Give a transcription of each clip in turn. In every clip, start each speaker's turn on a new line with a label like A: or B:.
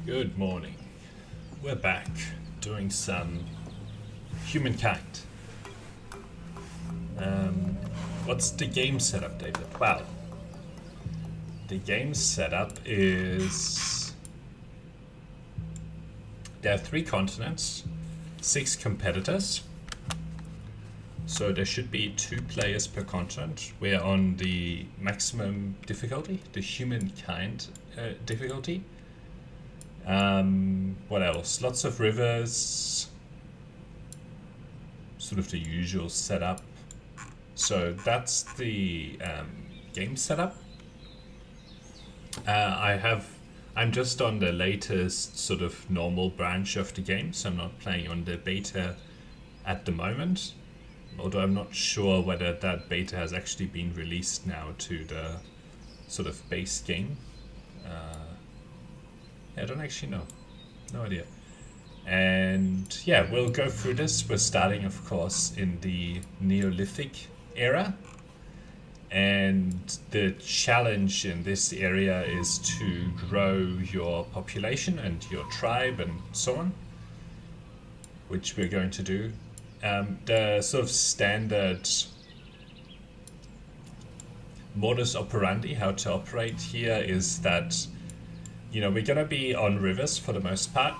A: Good morning. We're back doing some Humankind. What's the game setup, David? Well, the game setup is there are 3 continents, 6 competitors. So there should be 2 players per continent. We're on the maximum difficulty, the Humankind difficulty. What else? Lots of rivers, sort of the usual setup. So that's the game setup. I'm just on the latest sort of normal branch of the game, so I'm not playing on the beta at the moment. Although I'm not sure whether that beta has actually been released now to the sort of base game. I don't actually know. No idea. And yeah, we'll go through this. We're starting, of course, in the Neolithic era. And the challenge in this area is to grow your population and your tribe and so on, which we're going to do. The sort of standard modus operandi, how to operate here, is that we're going to be on rivers for the most part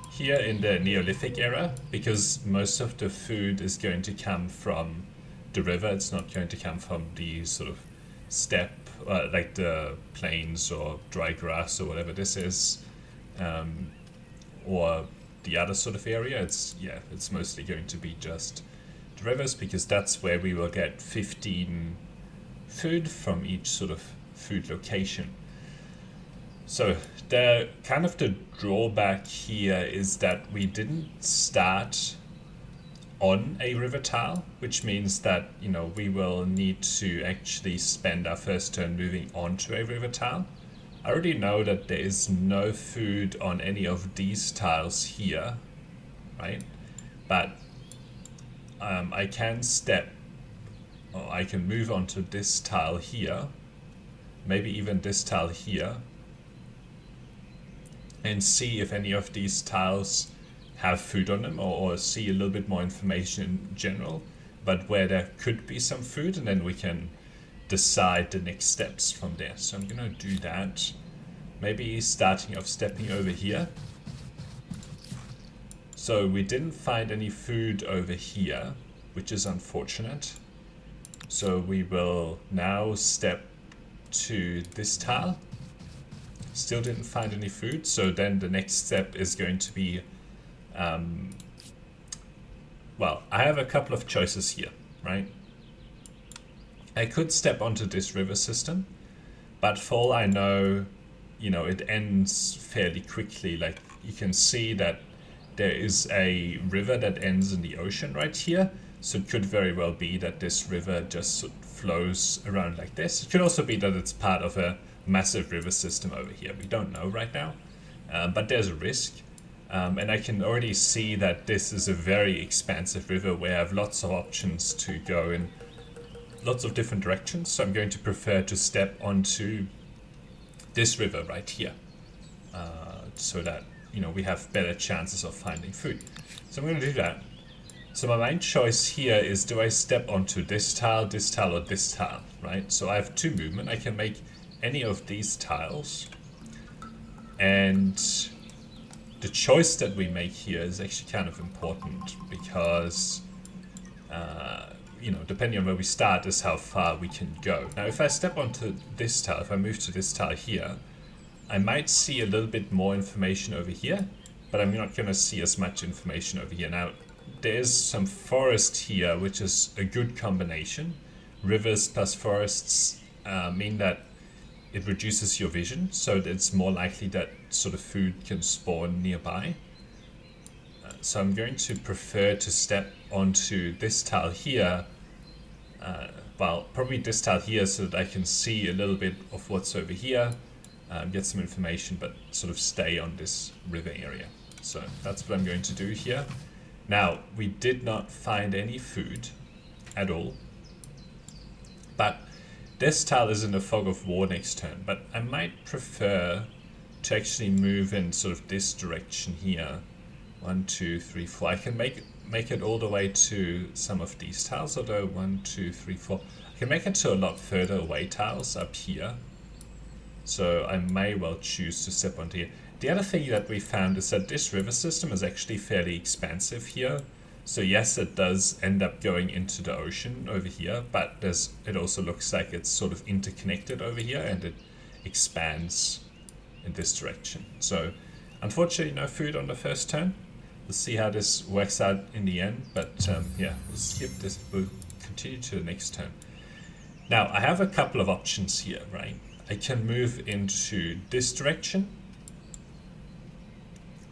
A: here in the Neolithic era, because most of the food is going to come from the river. It's not going to come from the sort of steppe, like the plains or dry grass or whatever this is, or the other sort of area. It's mostly going to be just the rivers, because that's where we will get 15 food from each sort of food location. So the kind of the drawback here is that we didn't start on a river tile, which means that we will need to actually spend our first turn moving onto a river tile. I already know that there is no food on any of these tiles here, right? But I can move onto this tile here, maybe even this tile here, and see if any of these tiles have food on them, or see a little bit more information in general, but where there could be some food, and then we can decide the next steps from there. So I'm gonna do that. Maybe stepping over here. So we didn't find any food over here, which is unfortunate. So we will now step to this tile. Still didn't find any food, so then the next step is going to be well, I have a couple of choices here, right? I could step onto this river system, but for all I know, it ends fairly quickly. Like, you can see that there is a river that ends in the ocean right here, so it could very well be that this river just sort of flows around like this. It could also be that it's part of a massive river system over here. We don't know right now, but there's a risk. And I can already see that this is a very expansive river where I have lots of options to go in lots of different directions. So I'm going to prefer to step onto this river right here, so that we have better chances of finding food. So I'm going to do that. So my main choice here is, do I step onto this tile, or this tile, right? So I have 2 movement. I can make any of these tiles, and the choice that we make here is actually kind of important, because depending on where we start is how far we can go. Now if I step onto this tile, if I move to this tile here, I might see a little bit more information over here, but I'm not going to see as much information over here. Now there's some forest here, which is a good combination. Rivers plus forests mean that it reduces your vision, so it's more likely that sort of food can spawn nearby. So I'm going to prefer to step onto this tile here, well, probably this tile here, so that I can see a little bit of what's over here, get some information, but sort of stay on this river area. So that's what I'm going to do here. Now, we did not find any food at all, but this tile is in the fog of war next turn, but I might prefer to actually move in sort of this direction here. 1, 2, 3, 4. I can make it all the way to some of these tiles, although 1, 2, 3, 4. I can make it to a lot further away tiles up here. So I may well choose to step onto here. The other thing that we found is that this river system is actually fairly expansive here. So yes, it does end up going into the ocean over here, but it also looks like it's sort of interconnected over here, and it expands in this direction. So unfortunately, no food on the first turn. We'll see how this works out in the end, but yeah, we'll skip this. We'll continue to the next turn. Now, I have a couple of options here, right? I can move into this direction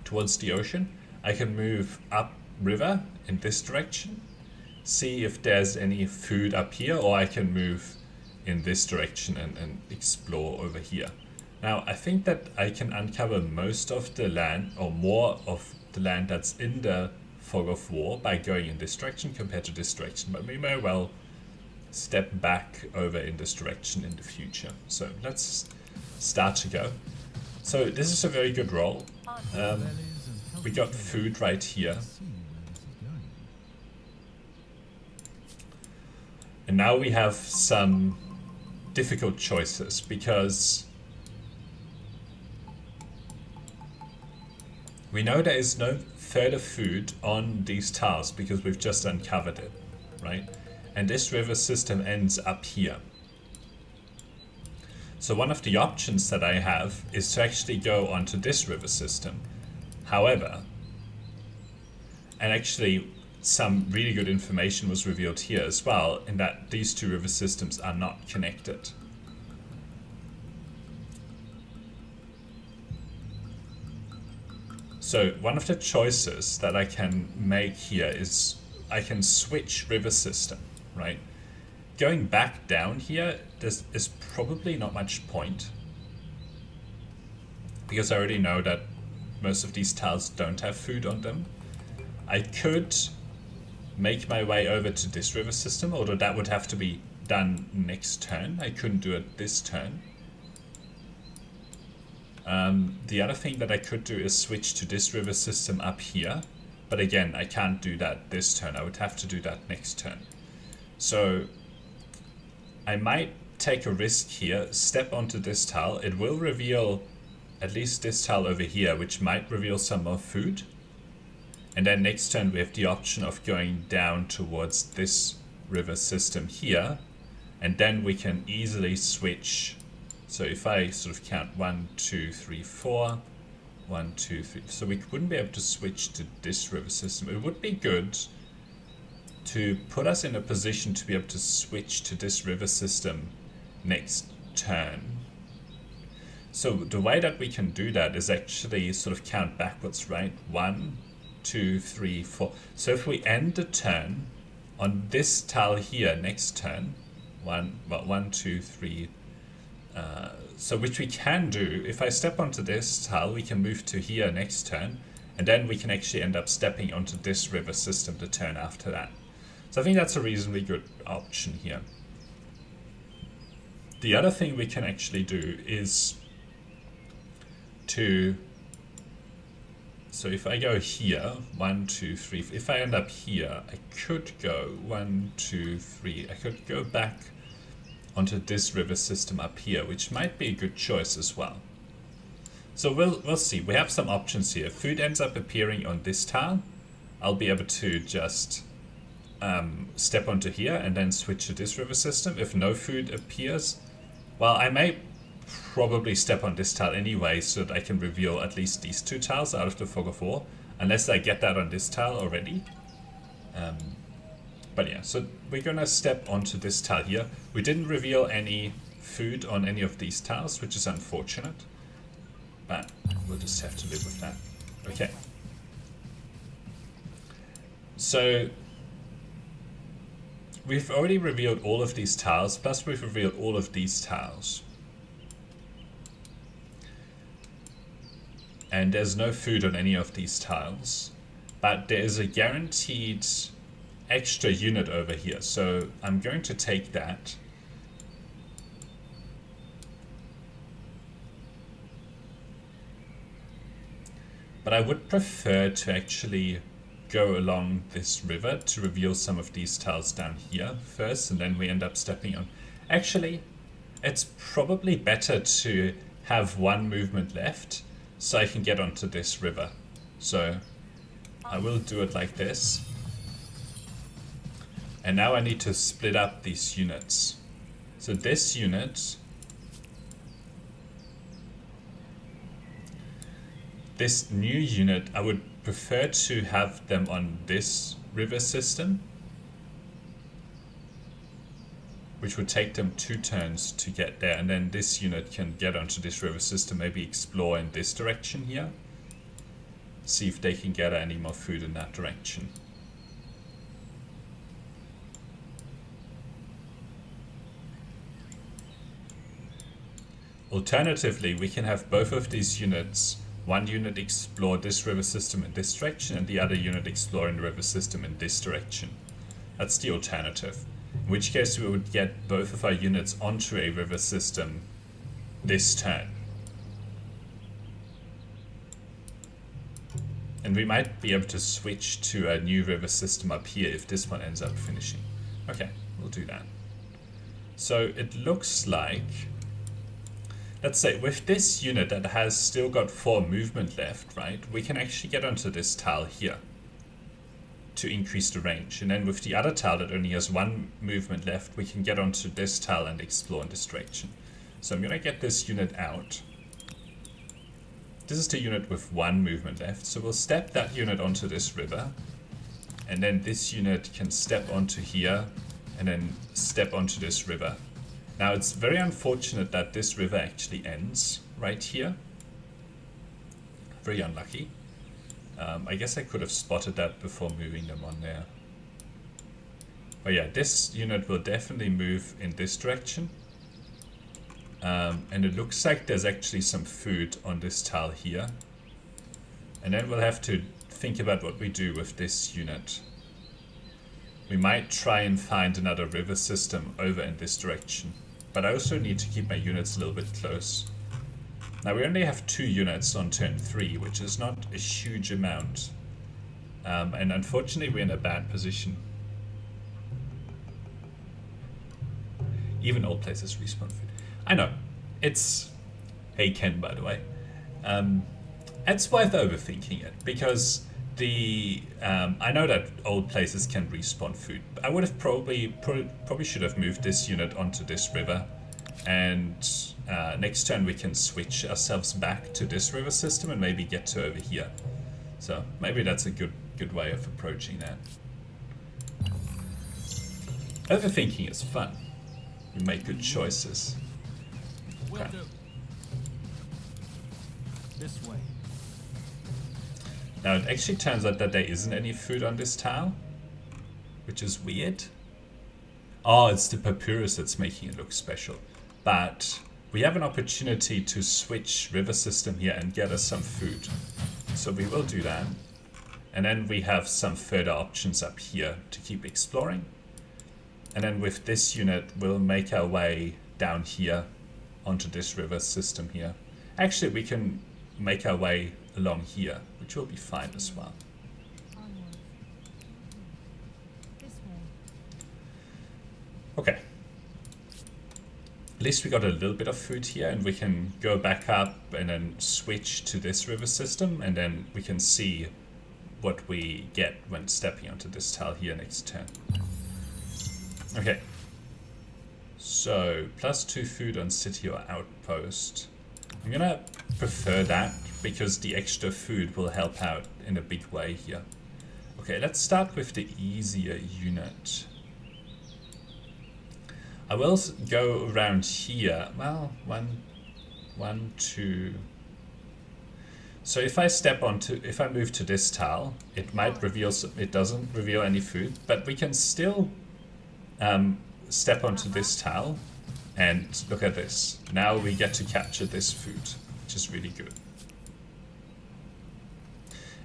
A: towards the ocean. I can move up river in this direction, see if there's any food up here, or I can move in this direction and explore over here. Now, I think that I can uncover most of the land, or more of the land that's in the fog of war, by going in this direction compared to this direction, but we may well step back over in this direction in the future. So let's start to go. So this is a very good roll. We got food right here. And now we have some difficult choices, because we know there is no further food on these tiles because we've just uncovered it, right? And this river system ends up here. So one of the options that I have is to actually go onto this river system. However, and actually some really good information was revealed here as well, in that these two river systems are not connected. So one of the choices that I can make here is I can switch river system, right? Going back down here, is probably not much point, because I already know that most of these tiles don't have food on them. I could make my way over to this river system, although that would have to be done next turn. I couldn't do it this turn. The other thing that I could do is switch to this river system up here, but again, I can't do that this turn. I would have to do that next turn. So I might take a risk here, step onto this tile. It will reveal at least this tile over here, which might reveal some more food. And then next turn we have the option of going down towards this river system here, and then we can easily switch. So if I sort of count 1, 2, 3, 4, 1, 2, 3, so we wouldn't be able to switch to this river system. It would be good to put us in a position to be able to switch to this river system next turn. So the way that we can do that is actually sort of count backwards, right? 1, 2, 3, 4. So if we end the turn on this tile here next turn, 1, 2, 3, so which we can do. If I step onto this tile, we can move to here next turn, and then we can actually end up stepping onto this river system the turn after that. So I think that's a reasonably good option here. The other thing we can actually do is to, so if I go here, 1, 2, 3, if I end up here, I could go 1, 2, 3, I could go back onto this river system up here, which might be a good choice as well. So we'll see. We have some options here. Food ends up appearing on this tile. I'll be able to just step onto here and then switch to this river system. If no food appears, well, I may probably step on this tile anyway, so that I can reveal at least these two tiles out of the fog of war, unless I get that on this tile already. But yeah, so we're gonna step onto this tile here. We didn't reveal any food on any of these tiles, which is unfortunate, but we'll just have to live with that. Okay. So we've already revealed all of these tiles, plus we've revealed all of these tiles. And there's no food on any of these tiles, but there is a guaranteed extra unit over here. So I'm going to take that. But I would prefer to actually go along this river to reveal some of these tiles down here first, and then we end up stepping on. Actually, it's probably better to have one movement left so I can get onto this river. So I will do it like this. And now I need to split up these units. So this unit, this new unit, I would prefer to have them on this river system, which would take them 2 turns to get there, and then this unit can get onto this river system, maybe explore in this direction here, see if they can gather any more food in that direction. Alternatively, we can have both of these units, one unit explore this river system in this direction and the other unit explore in the river system in this direction. That's the alternative. In which case we would get both of our units onto a river system this turn. And we might be able to switch to a new river system up here if this one ends up finishing. Okay, we'll do that. So it looks like, let's say with this unit that has still got 4 movement left, right, we can actually get onto this tile here to increase the range. And then with the other tile that only has 1 movement left, we can get onto this tile and explore in this direction. So I'm going to get this unit out. This is the unit with 1 movement left, so we'll step that unit onto this river, and then this unit can step onto here and then step onto this river. Now it's very unfortunate that this river actually ends right here. Very unlucky. I guess I could have spotted that before moving them on there. But yeah, this unit will definitely move in this direction. And it looks like there's actually some food on this tile here. And then we'll have to think about what we do with this unit. We might try and find another river system over in this direction. But I also need to keep my units a little bit close. Now we only have 2 units on turn 3, which is not a huge amount. And unfortunately we're in a bad position. Even old places respawn food. I know. It's... Hey Ken, by the way. It's worth overthinking it, because the... I know that old places can respawn food. I would have probably should have moved this unit onto this river. And next turn we can switch ourselves back to this river system and maybe get to over here. So maybe that's a good way of approaching that. Overthinking is fun. We make good choices. Okay.
B: This way.
A: Now it actually turns out that there isn't any food on this tile, which is weird. Oh, it's the papyrus that's making it look special. But we have an opportunity to switch river system here and get us some food. So we will do that. And then we have some further options up here to keep exploring. And then with this unit, we'll make our way down here onto this river system here. Actually, we can make our way along here, which will be fine as well. Okay. At least we got a little bit of food here, and we can go back up and then switch to this river system, and then we can see what we get when stepping onto this tile here next turn. Okay. So, +2 food on city or outpost. I'm gonna prefer that, because the extra food will help out in a big way here. Okay, let's start with the easier unit. I will go around here. Well, one, 2. So if I if I move to this tile, it might reveal, it doesn't reveal any food, but we can still step onto this tile and look at this. Now we get to capture this food, which is really good.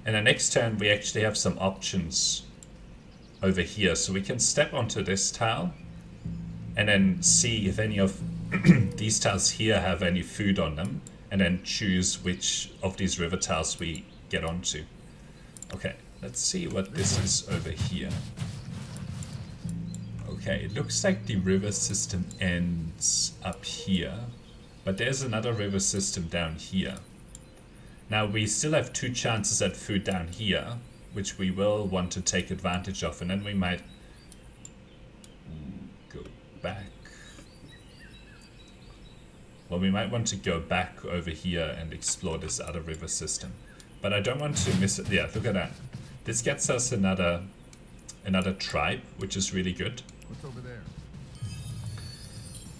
A: And the next turn we actually have some options over here. So we can step onto this tile and then see if any of these tiles here have any food on them, and then choose which of these river tiles we get onto. Okay, let's see what this is over here. Okay, it looks like the river system ends up here, but there's another river system down here. Now we still have 2 chances at food down here, which we will want to take advantage of, and then we might go back. Well, we might want to go back over here and explore this other river system. But I don't want to miss it. Yeah, look at that. This gets us another tribe, which is really good.
B: What's over there?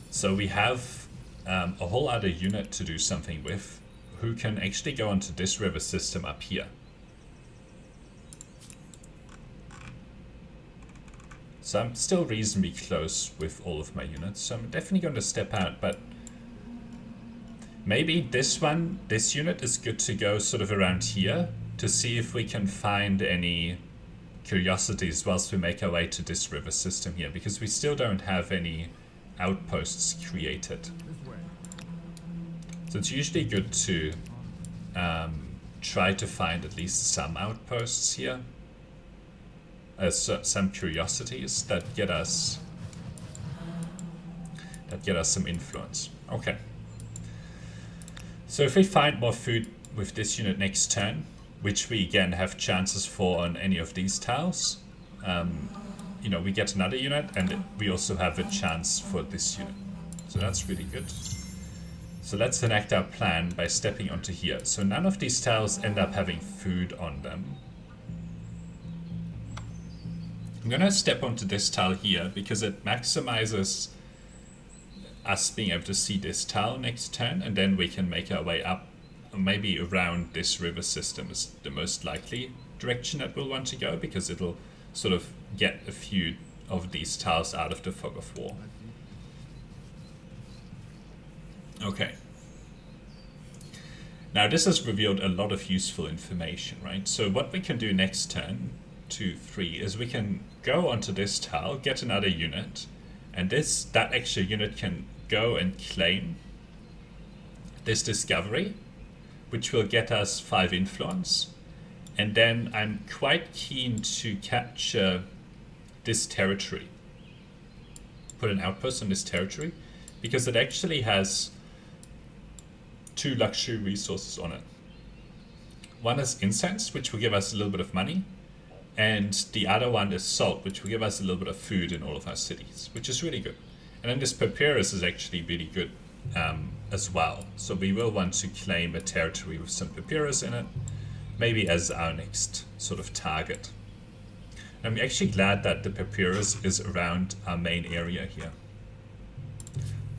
A: So we have a whole other unit to do something with, who can actually go onto this river system up here. So I'm still reasonably close with all of my units, so I'm definitely going to step out, but maybe this unit is good to go sort of around here to see if we can find any curiosities whilst we make our way to this river system here, because we still don't have any outposts created.
B: This way.
A: So it's usually good to try to find at least some outposts here, some curiosities that get us some influence. Okay. So if we find more food with this unit next turn, which we again have chances for on any of these tiles, you know, we get another unit, and we also have a chance for this unit. So that's really good. So let's enact our plan by stepping onto here. So none of these tiles end up having food on them. I'm gonna step onto this tile here because it maximizes us being able to see this tile next turn, and then we can make our way up. Maybe around this river system is the most likely direction that we'll want to go, because it'll sort of get a few of these tiles out of the fog of war. Okay. Now this has revealed a lot of useful information, right? So what we can do next turn, 2, 3, is we can go onto this tile, get another unit, and that extra unit can go and claim this discovery, which will get us 5 influence. And then I'm quite keen to capture this territory. Put an outpost on this territory, because it actually has 2 luxury resources on it. One is incense, which will give us a little bit of money, and the other one is salt, which will give us a little bit of food in all of our cities, which is really good. And then this papyrus is actually really good as well. So we will want to claim a territory with some papyrus in it, maybe as our next sort of target. And I'm actually glad that the papyrus is around our main area here.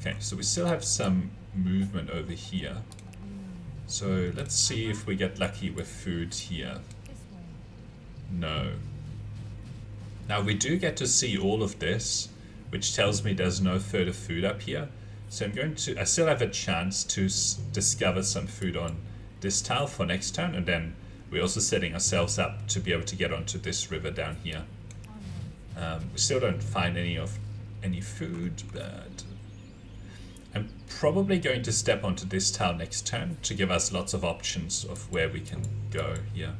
A: Okay, so we still have some movement over here. So let's see if we get lucky with food here. No. Now we do get to see all of this, which tells me there's no further food up here. So I still have a chance to discover some food on this tile for next turn, and then we're also setting ourselves up to be able to get onto this river down here. We still don't find any food, but I'm probably going to step onto this tile next turn to give us lots of options of where we can go here.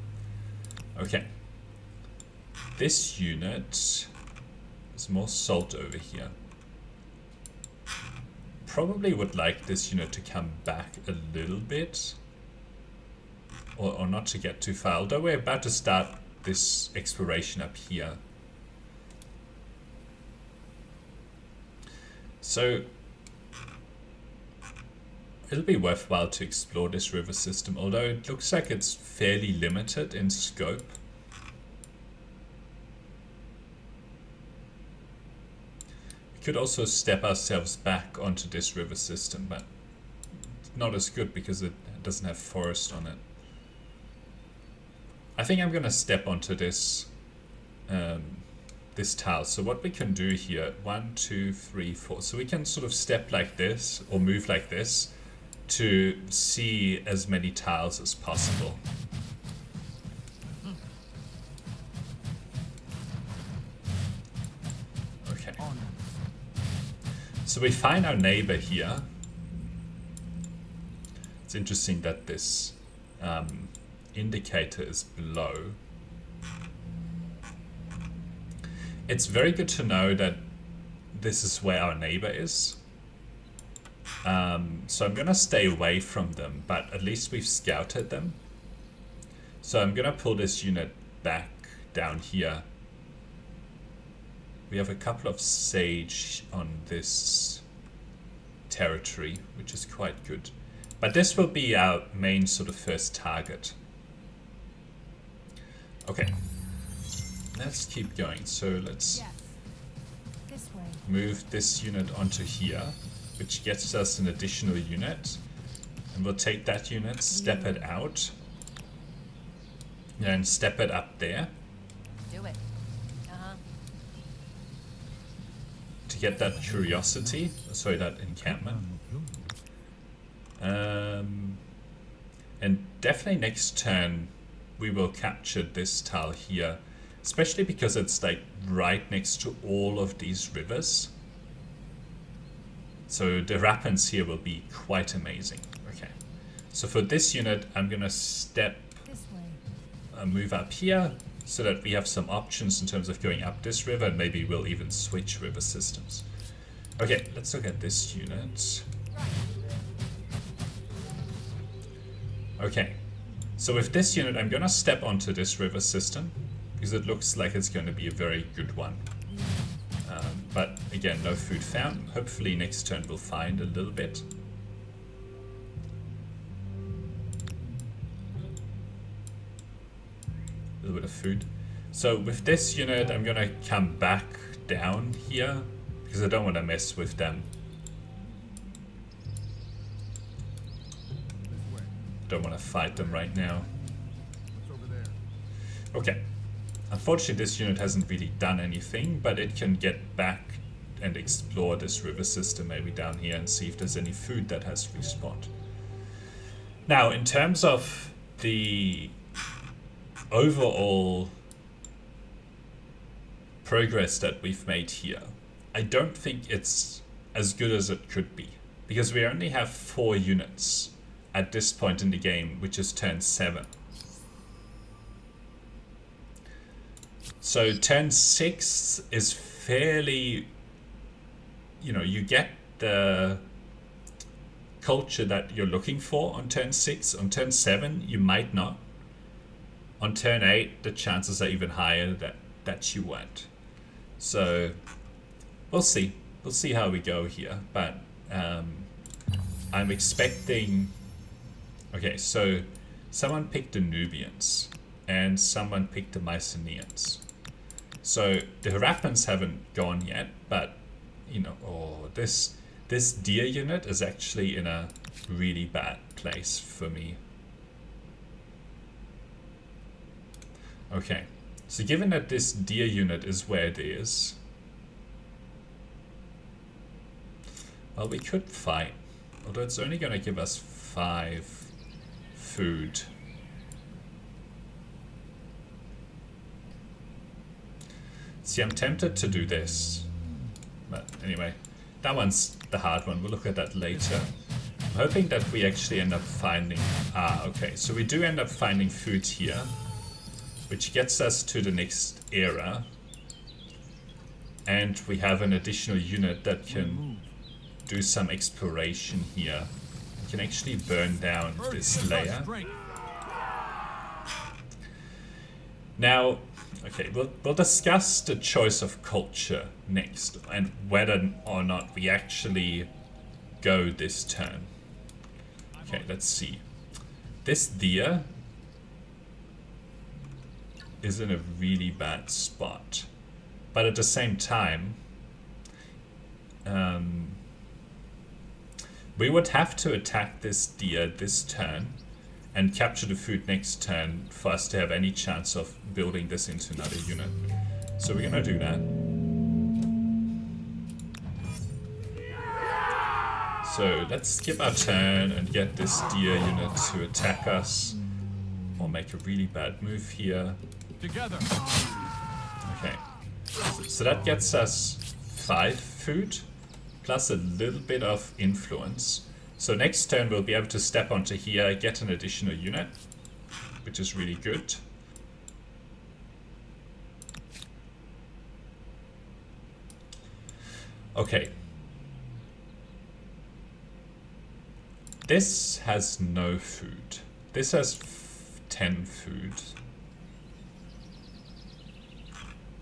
A: Okay. This unit is more salt over here. Probably would like this unit to come back a little bit, or not to get too far, although we're about to start this exploration up here. So it'll be worthwhile to explore this river system, although it looks like it's fairly limited in scope. We could also step ourselves back onto this river system, but not as good because it doesn't have forest on it. I think I'm gonna step onto this this tile. So what we can do here, 1, 2, 3, 4. So we can sort of step like this or move like this to see as many tiles as possible. Okay. So we find our neighbor here. It's interesting that this indicator is below, it's very good to know that this is where our neighbor is. So I'm gonna stay away from them, but at least we've scouted them. So I'm gonna pull this unit back down here. We have a couple of sage on this territory, which is quite good. But this will be our main sort of first target. Okay, let's keep going. So let's move this unit onto here, which gets us an additional unit. And we'll take that unit, step it out, and step it up there.
B: Do it.
A: To get that curiosity, sorry, that encampment. And definitely next turn we will capture this tile here, especially because it's like right next to all of these rivers. So the rapids here will be quite amazing. Okay, so for this unit I'm gonna step move up here so that we have some options in terms of going up this river, and maybe we'll even switch river systems. Okay, let's look at this unit. Okay, so with this unit I'm gonna step onto this river system because it looks like it's going to be a very good one. But again, no food found. Hopefully next turn we'll find a little bit. A little bit of food. So with this unit I'm gonna come back down here because I don't want to mess with them. Don't want to fight them right now. Okay. Unfortunately this unit hasn't really done anything, but it can get back and explore this river system maybe down here and see if there's any food that has respawned. Now in terms of the overall progress that we've made here, I don't think it's as good as it could be, because we only have 4 units at this point in the game, which is turn 7. So turn 6 is fairly, you know, you get the culture that you're looking for on turn 6. On turn 7 you might not. On turn 8 the chances are even higher that you won't. So we'll see how we go here, but I'm expecting. Okay, so someone picked the Nubians and someone picked the Mycenaeans. So the Harappans haven't gone yet, but you know, this deer unit is actually in a really bad place for me. Okay, so given that this deer unit is where it is, well, we could fight, although it's only going to give us 5 food. See, I'm tempted to do this, but anyway, that one's the hard one. We'll look at that later. I'm hoping that we actually end up finding... okay, so we do end up finding food here, which gets us to the next era, and we have an additional unit that can do some exploration here. We can actually burn down this layer. Now, okay, we'll discuss the choice of culture next, and whether or not we actually go this turn. Okay, let's see. This deer is in a really bad spot, but at the same time, we would have to attack this deer this turn and capture the food next turn for us to have any chance of building this into another unit. So we're gonna do that. So let's skip our turn and get this deer unit to attack us, or make a really bad move here.
C: Together.
A: Okay, so that gets us 5 food, plus a little bit of influence. So next turn we'll be able to step onto here, get an additional unit, which is really good. Okay. This has no food. This has 10 food.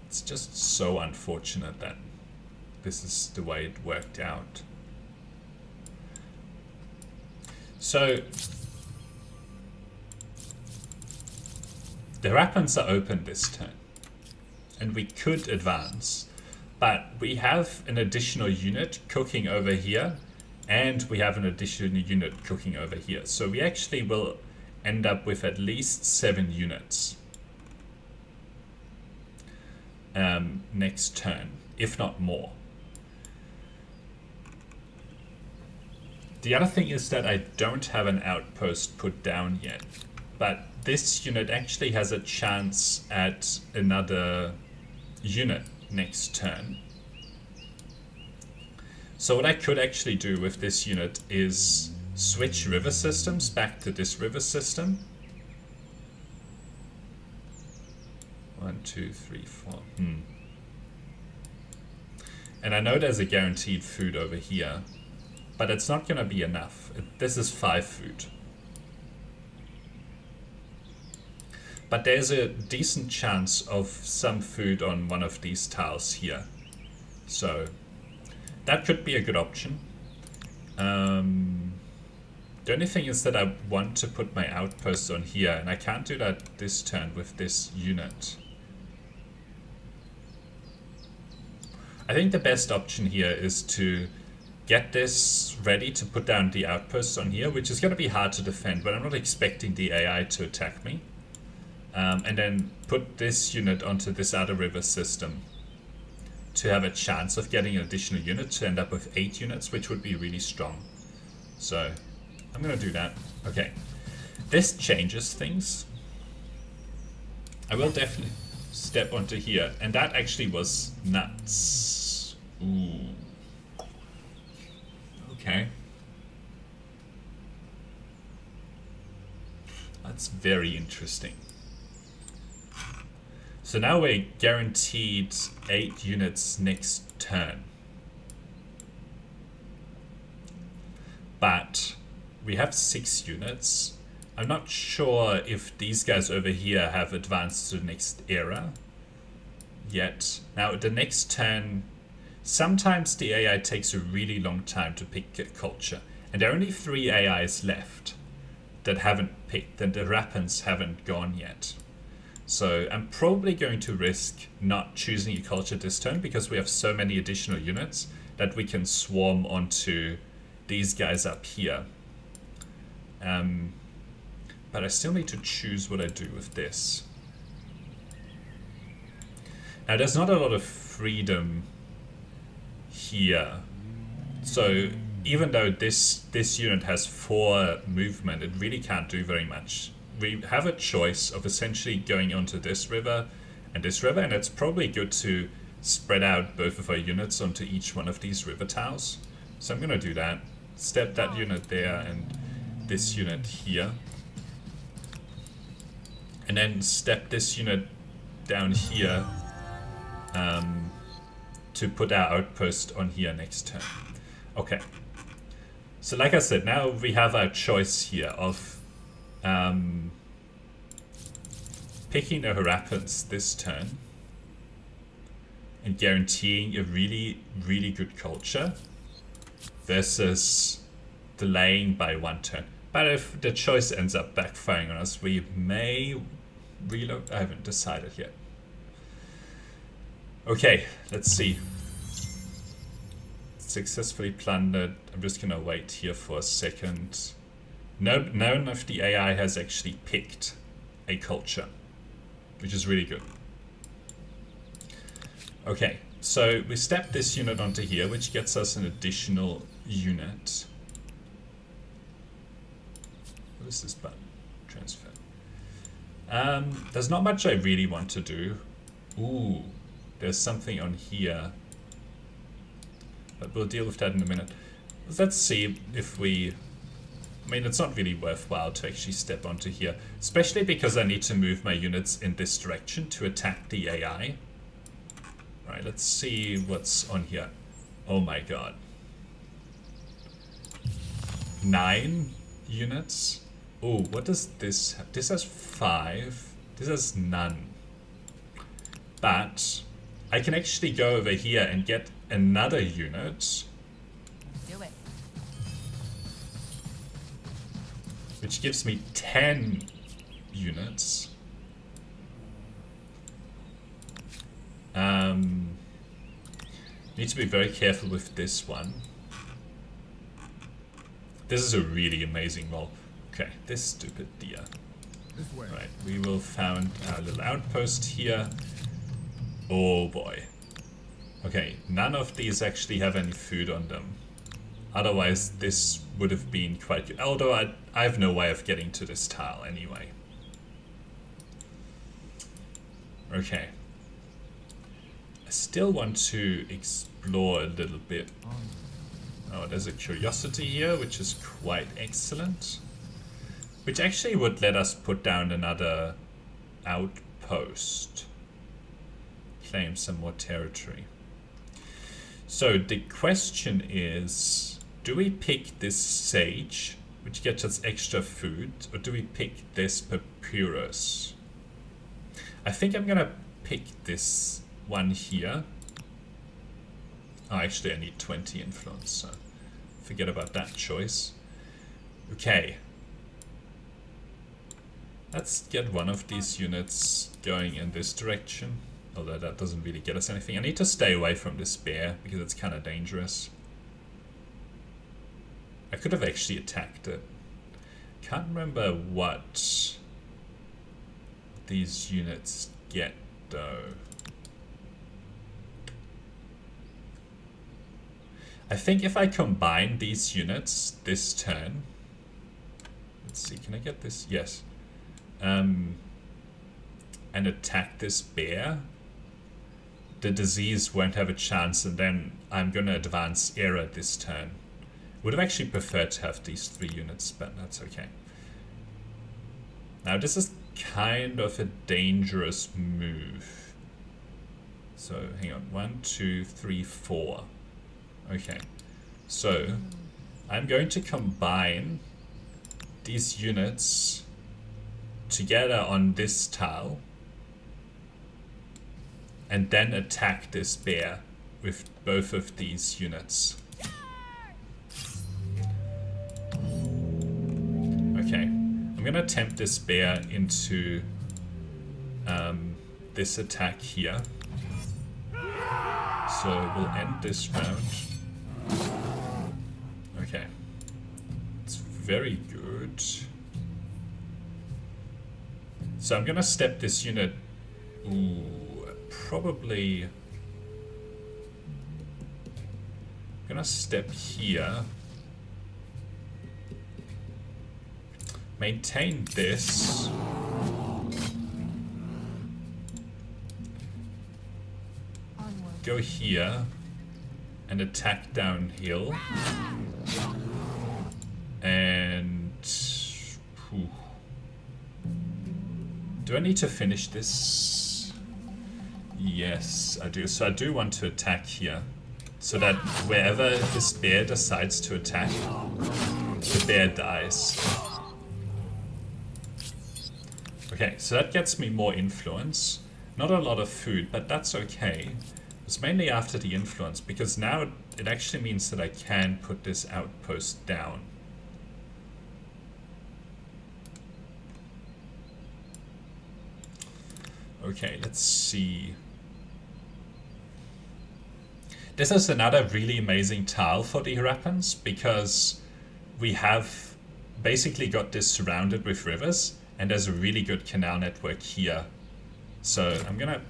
A: It's just so unfortunate that this is the way it worked out. So the weapons are open this turn, and we could advance, but we have an additional unit cooking over here, and we have an additional unit cooking over here. So we actually will end up with at least 7 units next turn, if not more. The other thing is that I don't have an outpost put down yet, but this unit actually has a chance at another unit next turn. So what I could actually do with this unit is switch river systems back to this river system. 1, 2, 3, 4. And I know there's a guaranteed food over here, but it's not going to be enough. This is 5 food. But there's a decent chance of some food on one of these tiles here. So that could be a good option. The only thing is that I want to put my outpost on here, and I can't do that this turn with this unit. I think the best option here is to get this ready to put down the outposts on here, which is going to be hard to defend, but I'm not expecting the AI to attack me. And then put this unit onto this other river system to have a chance of getting an additional unit to end up with 8 units, which would be really strong. So I'm going to do that. Okay, this changes things. I will definitely step onto here, and that actually was nuts. Ooh. Okay. That's very interesting. So now we're guaranteed 8 units next turn. But we have 6 units. I'm not sure if these guys over here have advanced to the next era yet. Now the next turn, sometimes the AI takes a really long time to pick a culture. And there are only 3 AIs left that haven't picked, and the Rapins haven't gone yet. So I'm probably going to risk not choosing a culture this turn because we have so many additional units that we can swarm onto these guys up here. But I still need to choose what I do with this. Now there's not a lot of freedom here. So even though this unit has 4 movement, it really can't do very much. We have a choice of essentially going onto this river, and it's probably good to spread out both of our units onto each one of these river tiles. So I'm going to do that. Step that unit there and this unit here. And then step this unit down here to put our outpost on here next turn. Okay. So like I said, now we have our choice here of picking the Harapans this turn and guaranteeing a really, really good culture versus delaying by 1 turn. But if the choice ends up backfiring on us, we may reload. I haven't decided yet. Okay, let's see. Successfully plundered. I'm just gonna wait here for a second. None of the AI has actually picked a culture, which is really good. Okay, so we step this unit onto here, which gets us an additional unit. What is this button? Transfer. There's not much I really want to do. Ooh, there's something on here. But we'll deal with that in a minute. Let's see if we I mean, it's not really worthwhile to actually step onto here, especially because I need to move my units in this direction to attack the AI. Alright, let's see what's on here. Oh my god. 9 units? Oh, what does this have? This has 5. This has none. But I can actually go over here and get another unit.
B: Do it.
A: Which gives me 10 units. Need to be very careful with this one. This is a really amazing roll. Okay, this stupid deer.
C: This way.
A: Right, we will found our little outpost here. Oh boy. Okay, none of these actually have any food on them. Otherwise, this would have been quite good. Although I have no way of getting to this tile anyway. Okay. I still want to explore a little bit. Oh, there's a curiosity here, which is quite excellent. Which actually would let us put down another outpost. Claim some more territory. So the question is, do we pick this sage, which gets us extra food, or do we pick this papyrus? I think I'm gonna pick this one here. Oh, actually I need 20 influence, so forget about that choice. Okay. Let's get one of these units going in this direction. Although that doesn't really get us anything. I need to stay away from this bear because it's kind of dangerous. I could have actually attacked it. Can't remember what these units get though. I think if I combine these units this turn, let's see, can I get this? Yes. And attack this bear, the disease won't have a chance, and then I'm gonna advance era this turn. Would have actually preferred to have these 3 units, but that's okay. Now this is kind of a dangerous move. So hang on, 1, 2, 3, 4. Okay, so I'm going to combine these units together on this tile and then attack this bear with both of these units. Okay, I'm gonna tempt this bear into this attack here. So we'll end this round. Okay, it's very good. So I'm gonna step this unit. Ooh, probably. I'm gonna step here. Maintain this. Go here and attack downhill. And whew. Do I need to finish this? Yes, I do. So I do want to attack here, so that wherever this bear decides to attack, the bear dies. Okay, so that gets me more influence. Not a lot of food, but that's okay. It's mainly after the influence, because now it actually means that I can put this outpost down. Okay, let's see. This is another really amazing tile for the Harappans, because we have basically got this surrounded with rivers, and there's a really good canal network here. So I'm gonna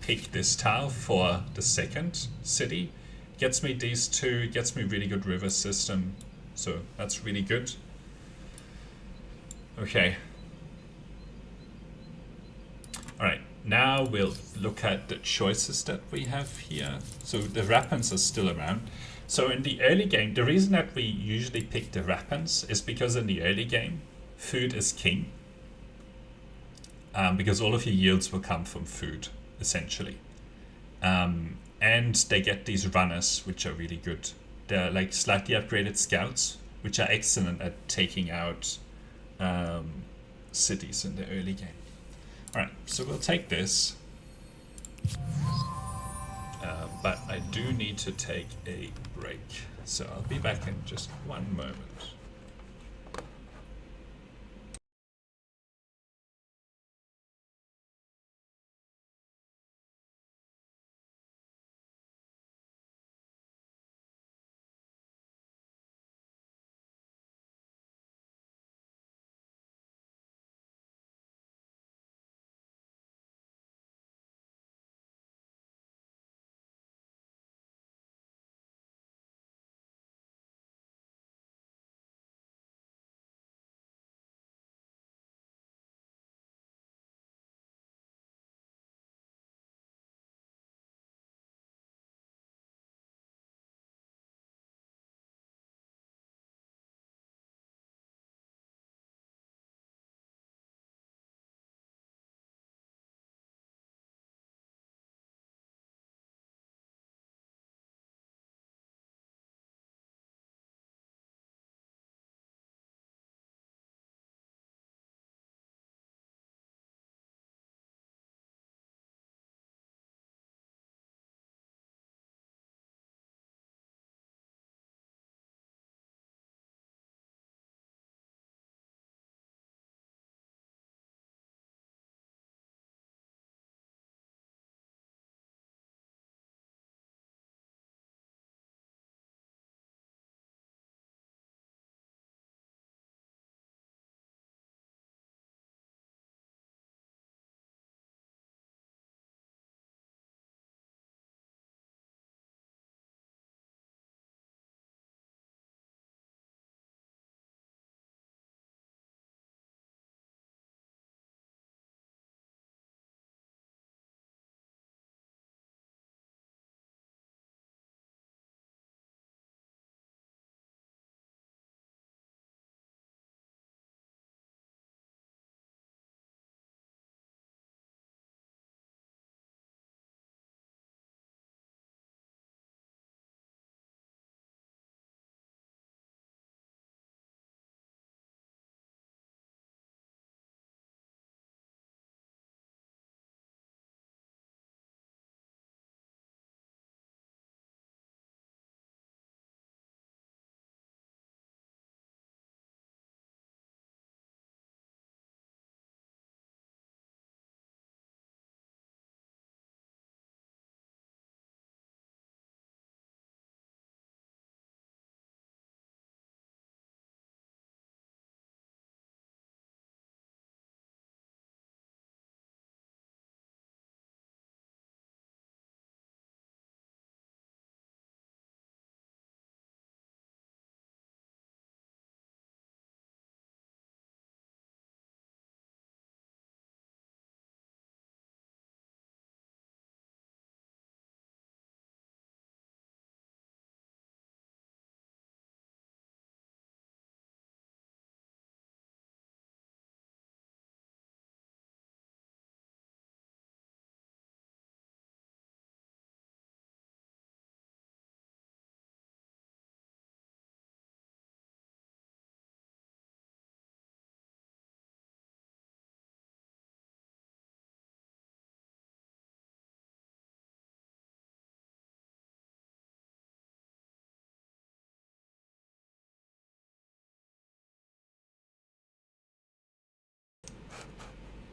A: pick this tile for the second city. Gets me these two, gets me really good river system, so that's really good. Okay. Alright, now we'll look at the choices that we have here. So the Rappans are still around. So in the early game, the reason that we usually pick the weapons is because in the early game, food is king. Because all of your yields will come from food, essentially. And they get these runners, which are really good. They're like slightly upgraded scouts, which are excellent at taking out cities in the early game. Alright, so we'll take this. But I do need to take a break. So I'll be back in just one moment.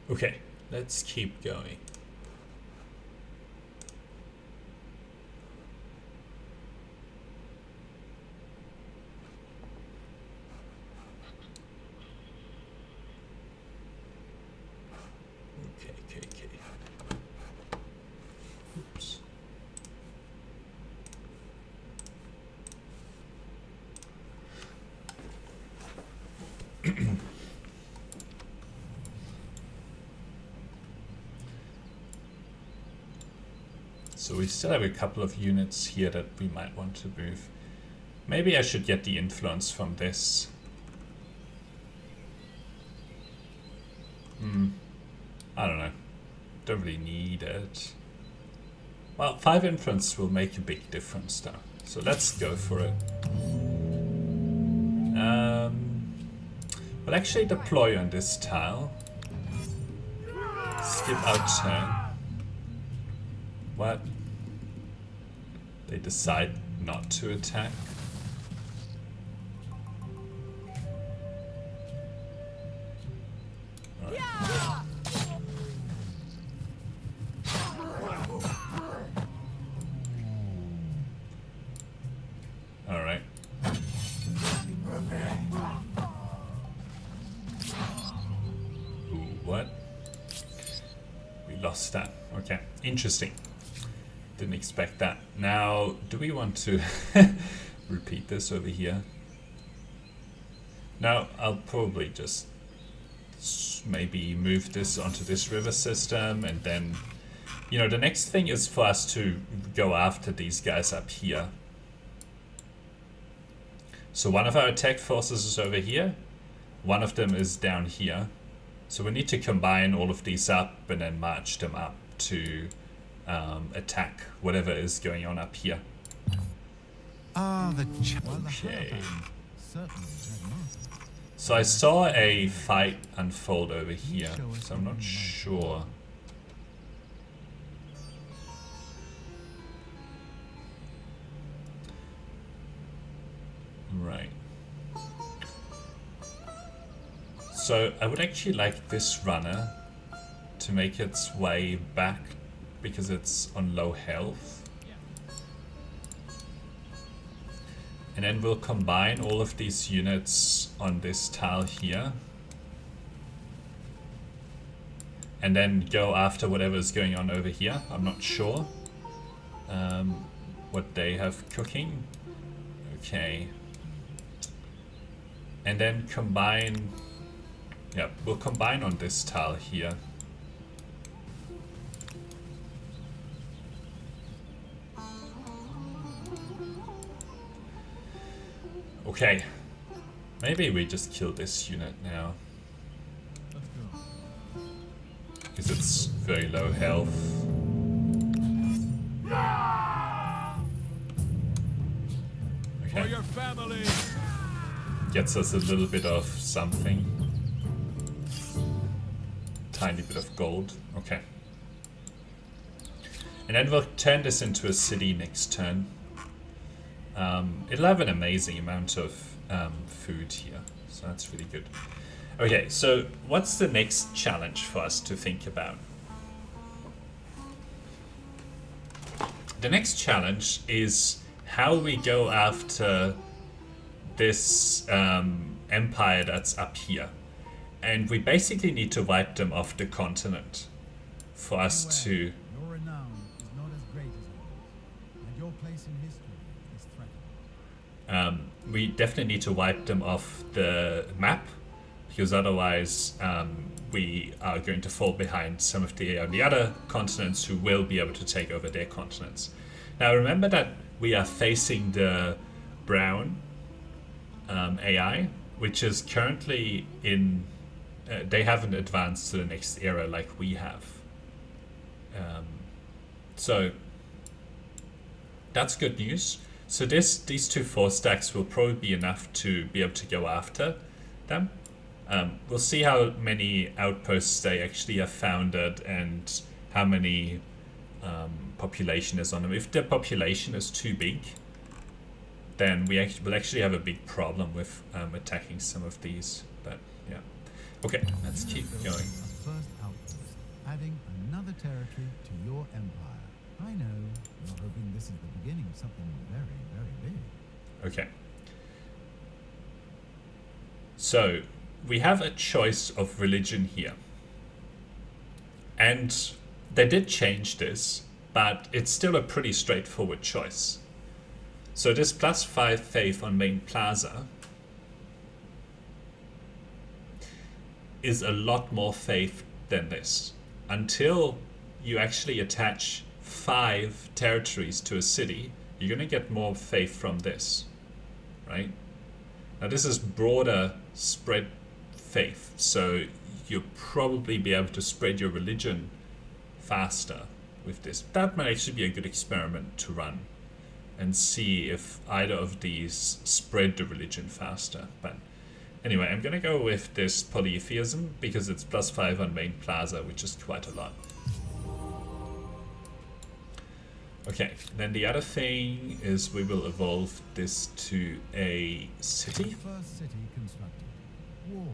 A: Okay, let's keep going. Okay. Oops. So we still have a couple of units here that we might want to move. Maybe I should get the influence from this. I don't know. Don't really need it. Well, 5 influence will make a big difference though. So let's go for it. We'll actually deploy on this tile. Skip out turn. What? They decide not to attack. Alright. Ooh, what? We lost that. Okay, interesting. Didn't expect that. Now, do we want to repeat this over here? No, I'll probably just maybe move this onto this river system, and then, you know, the next thing is for us to go after these guys up here. So one of our attack forces is over here, one of them is down here. So we need to combine all of these up and then march them up to attack whatever is going on up here. Okay. So I saw a fight unfold over here, so I'm not sure. Right. So I would actually like this runner to make its way back because it's on low health. And then we'll combine all of these units on this tile here. And then go after whatever's going on over here. I'm not sure what they have cooking. Okay. And then combine... Yeah, we'll combine on this tile here. Okay. Maybe we just kill this unit now. Because it's very low health. Okay. For your family. Gets us a little bit of something. Tiny bit of gold. Okay. And then we'll turn this into a city next turn. It'll have an amazing amount of food here, so that's really good. Okay, so what's the next challenge for us to think about? The next challenge is how we go after this empire that's up here. And we basically need to wipe them off the continent for us to...
B: Your renown is not as great as yours, and your place in history is threatened.
A: We definitely need to wipe them off the map, because otherwise we are going to fall behind some of the other continents who will be able to take over their continents. Now remember that we are facing the brown AI, which is currently in... they haven't advanced to the next era like we have. So that's good news. So these 2 force stacks will probably be enough to be able to go after them. We'll see how many outposts they actually have founded and how many population is on them. If the population is too big, then we'll actually have a big problem with attacking some of these. But yeah. Okay, let's keep going.
B: First outpost, adding another territory to your empire. I know you're hoping this is the beginning of something very, very big.
A: Okay. So we have a choice of religion here. And they did change this, but it's still a pretty straightforward choice. So this +5 faith on main plaza is a lot more faith than this. Until you actually attach 5 territories to a city, you're going to get more faith from this. right? Now this is broader spread faith, so you'll probably be able to spread your religion faster with this. That might actually be a good experiment to run and see if either of these spread the religion faster. But anyway, I'm gonna go with this polytheism because it's +5 on main plaza, which is quite a lot. Okay, then the other thing is we will evolve this to a city.
B: First city constructed. Walls,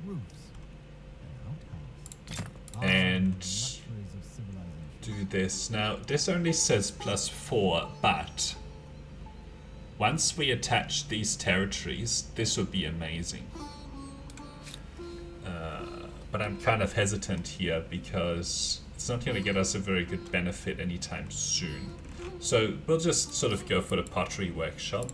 B: roofs, an outhouse.
A: And
B: Luxuries of civilization.
A: do this. Now, this only says +4, but once we attach these territories, this would be amazing. But I'm kind of hesitant here because it's not going to get us a very good benefit anytime soon. So we'll just sort of go for the pottery workshop.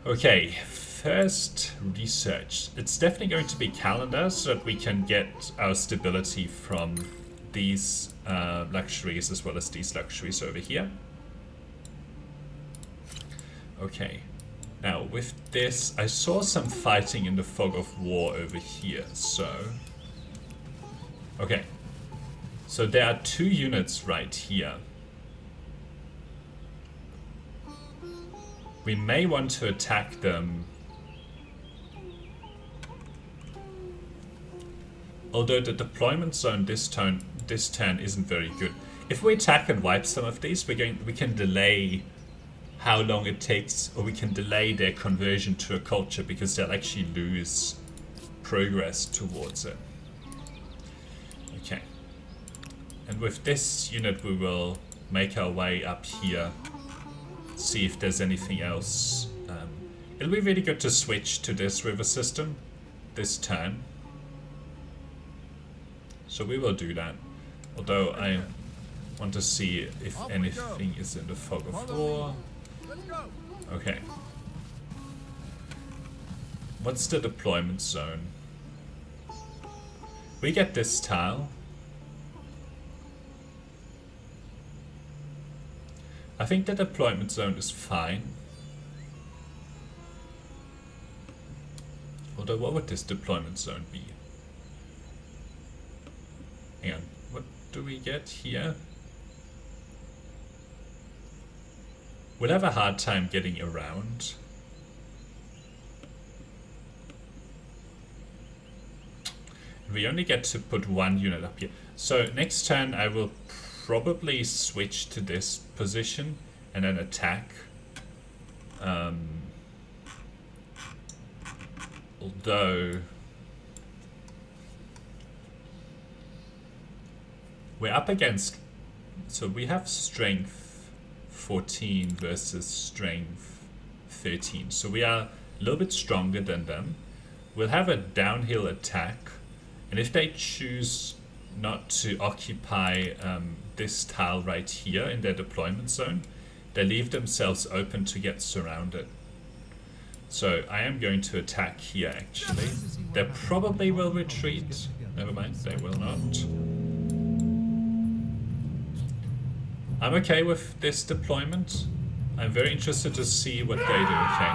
A: Okay, first research. It's definitely going to be calendar so that we can get our stability from these luxuries as well as these luxuries over here. Okay, now with this, I saw some fighting in the fog of war over here, so... Okay, so there are 2 units right here. We may want to attack them. Although the deployment zone this turn isn't very good. If we attack and wipe some of these, we can delay how long it takes, or we can delay their conversion to a culture because they'll actually lose progress towards it. Okay. And with this unit we will make our way up here, see if there's anything else. It'll be really good to switch to this river system this turn. So we will do that. Although I want to see if anything is in the fog of war. Okay. What's the deployment zone? We get this tile. I think the deployment zone is fine. Although, what would this deployment zone be? Hang on, what do we get here? We'll have a hard time getting around. We only get to put 1 unit up here. So next turn I will probably switch to this position and then attack. Although we're up against, so we have strength 14 versus strength 13, so we are a little bit stronger than them. We'll have a downhill attack, and if they choose not to occupy this tile right here in their deployment zone, they leave themselves open to get surrounded. So I am going to attack here actually. They probably will retreat. Never mind, they will not. I'm okay with this deployment. I'm very interested to see what they do. Okay,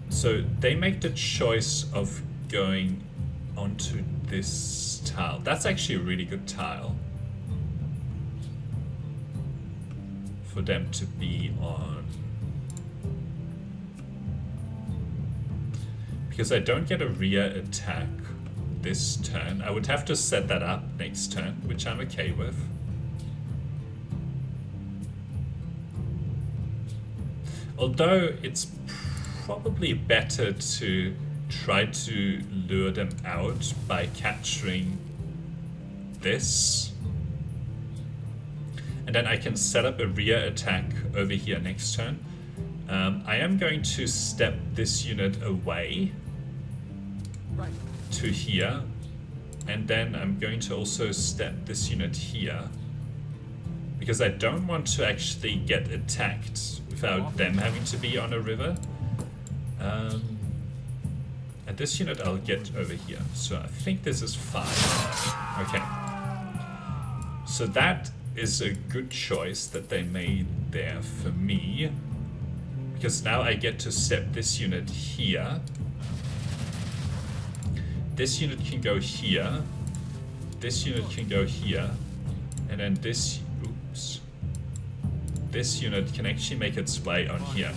A: so they make the choice of going onto this tile. That's actually a really good tile for them to be on. Because I don't get a rear attack this turn. I would have to set that up next turn, which I'm okay with. Although it's probably better to try to lure them out by capturing this. And then I can set up a rear attack over here next turn. I am going to step this unit away to here. And then I'm going to also step this unit here. Because I don't want to actually get attacked without them having to be on a river. And this unit I'll get over here. So I think this is fine. Okay. So that is a good choice that they made there for me. Because now I get to step this unit here. This unit can go here. This unit can go here. And then this, oops. This unit can actually make its way on here.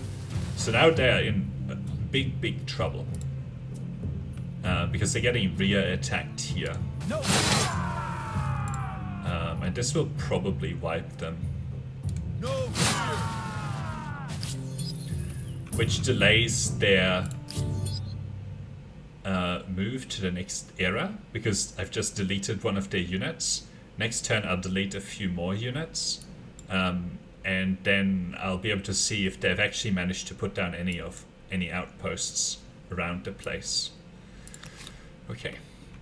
A: So now they're in big trouble. Because they're getting rear attacked here. And this will probably wipe them. Which delays their move to the next era, because I've just deleted one of their units. Next turn I'll delete a few more units, and then I'll be able to see if they've actually managed to put down any outposts around the place. Okay,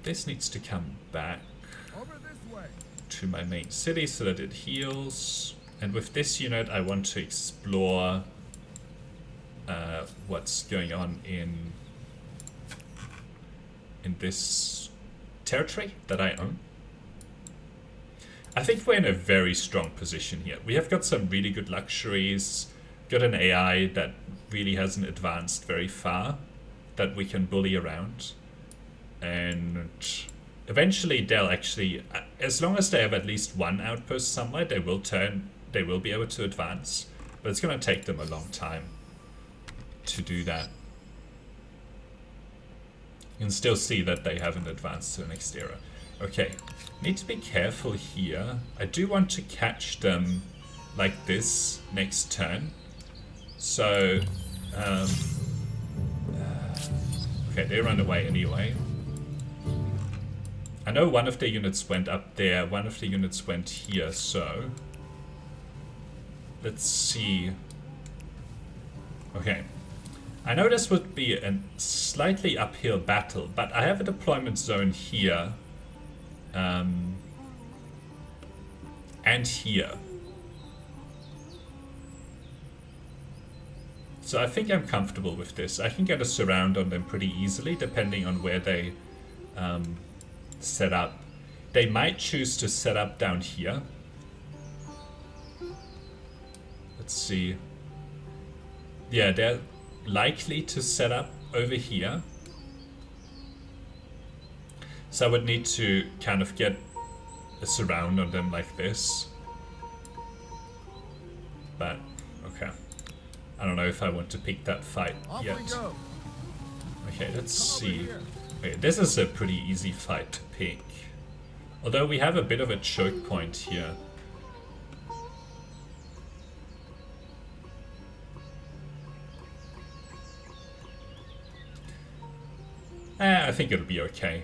A: this needs to come back to my main city so that it heals. And with this unit I want to explore what's going on in this territory that I own. I think we're in a very strong position here. We have got some really good luxuries, got an AI that really hasn't advanced very far, that we can bully around. And eventually they'll actually, as long as they have at least one outpost somewhere, they will be able to advance. But it's going to take them a long time to do that. You can still see that they haven't advanced to the next era. Okay, need to be careful here. I do want to catch them like this next turn. So, okay, they run away anyway. I know one of the units went up there, one of the units went here, so let's see. Okay. I know this would be a slightly uphill battle, but I have a deployment zone here. And here. So I think I'm comfortable with this. I can get a surround on them pretty easily, depending on where they set up. They might choose to set up down here. Let's see. Yeah, they're likely to set up over here. So I would need to kind of get a surround on them like this. But, okay. I don't know if I want to pick that fight yet. Okay, let's see. Okay, this is a pretty easy fight to pick. Although we have a bit of a choke point here. I think it'll be okay.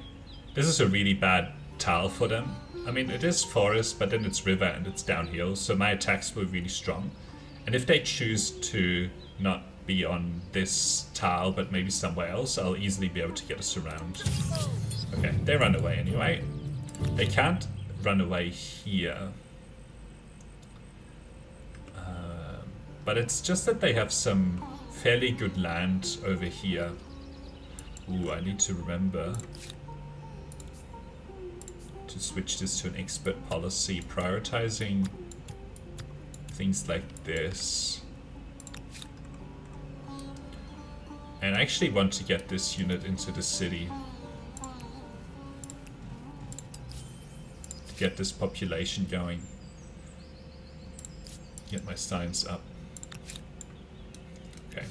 A: This is a really bad tile for them. I mean, it is forest, but then it's river and it's downhill, so my attacks were really strong. And if they choose to not be on this tile, but maybe somewhere else, I'll easily be able to get a surround. Okay, they run away anyway. They can't run away here. But it's just that they have some fairly good land over here. Ooh, I need to remember to switch this to an expert policy, prioritizing things like this. And I actually want to get this unit into the city. To get this population going. Get my science up. Okay.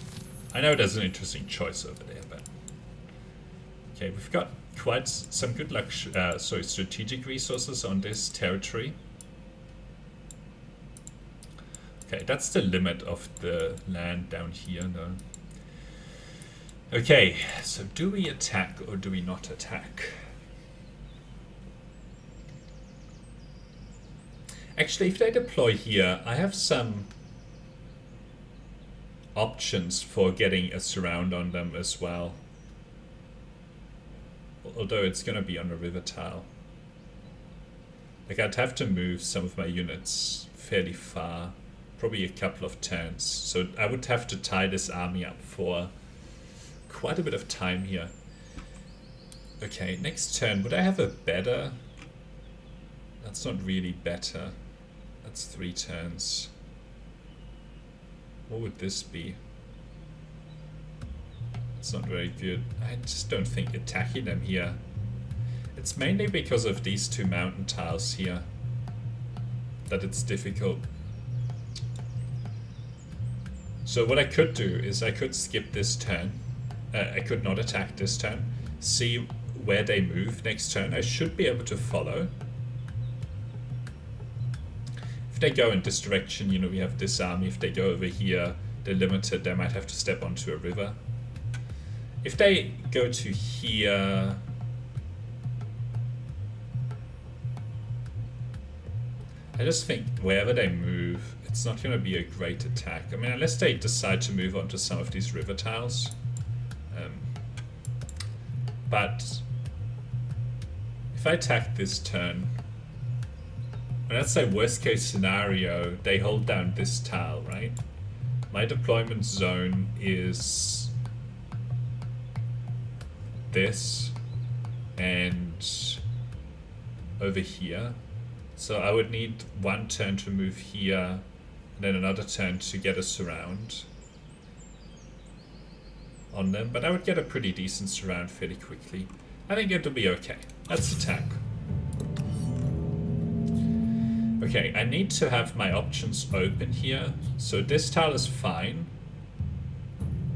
A: I know there's an interesting choice over there, but... Okay, we've got quite some good strategic resources on this territory. Okay, that's the limit of the land down here, though. Okay, so do we attack or do we not attack? Actually, if they deploy here, I have some options for getting a surround on them as well. Although it's going to be on a river tile. Like, I'd have to move some of my units fairly far. Probably a couple of turns. So I would have to tie this army up for quite a bit of time here. Okay, next turn. Would I have a better? That's not really better. That's 3 turns. What would this be? It's not very good. I just don't think attacking them here. It's mainly because of these two mountain tiles here that it's difficult. So what I could do is I could skip this turn. I could not attack this turn. See where they move next turn. I should be able to follow. If they go in this direction, you know, we have this army. If they go over here, they're limited. They might have to step onto a river. If they go to here... I just think wherever they move, it's not going to be a great attack. I mean, unless they decide to move on to some of these river tiles. But if I attack this turn, and let's say worst case scenario, they hold down this tile, right? My deployment zone is this and over here. So I would need one turn to move here, and then another turn to get a surround on them. But I would get a pretty decent surround fairly quickly. I think it'll be okay. Let's attack. Okay, I need to have my options open here. So this tile is fine,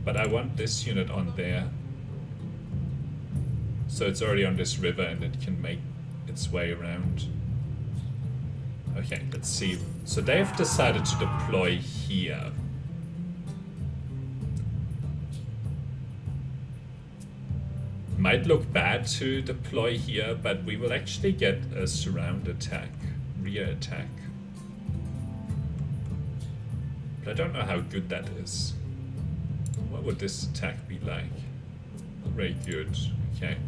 A: but I want this unit on there. So it's already on this river and it can make its way around. Okay, let's see. So they've decided to deploy here. Might look bad to deploy here, but we will actually get a surround attack, rear attack. But I don't know how good that is. What would this attack be like? Not very good. Okay.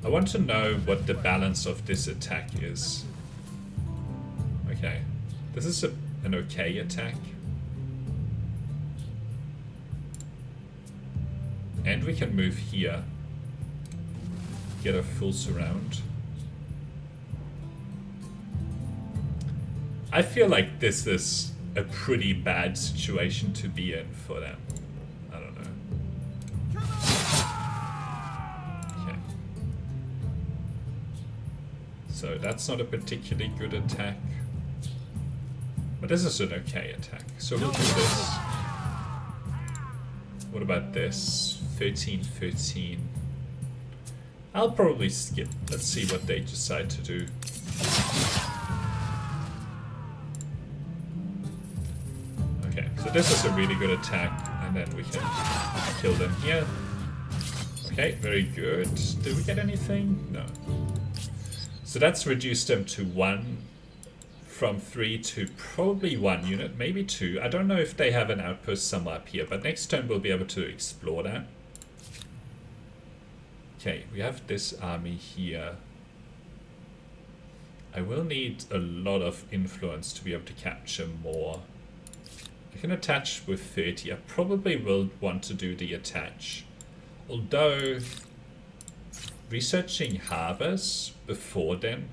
A: I want to know what the balance of this attack is. Okay. This is an okay attack. And we can move here. Get a full surround. I feel like this is a pretty bad situation to be in for them. I don't know. Okay. So that's not a particularly good attack. But this is an okay attack. So we'll do this. What about this? 13, 13. I'll probably skip. Let's see what they decide to do. Okay, so this is a really good attack, and then we can kill them here. Okay, very good. Did we get anything? No. So that's reduced them to 1 from 3 to probably 1 unit, maybe 2. I don't know if they have an outpost somewhere up here, but next turn we'll be able to explore that. Okay, we have this army here. I will need a lot of influence to be able to capture more. I can attach with 30. I probably will want to do the attach. Although, researching harbors before then,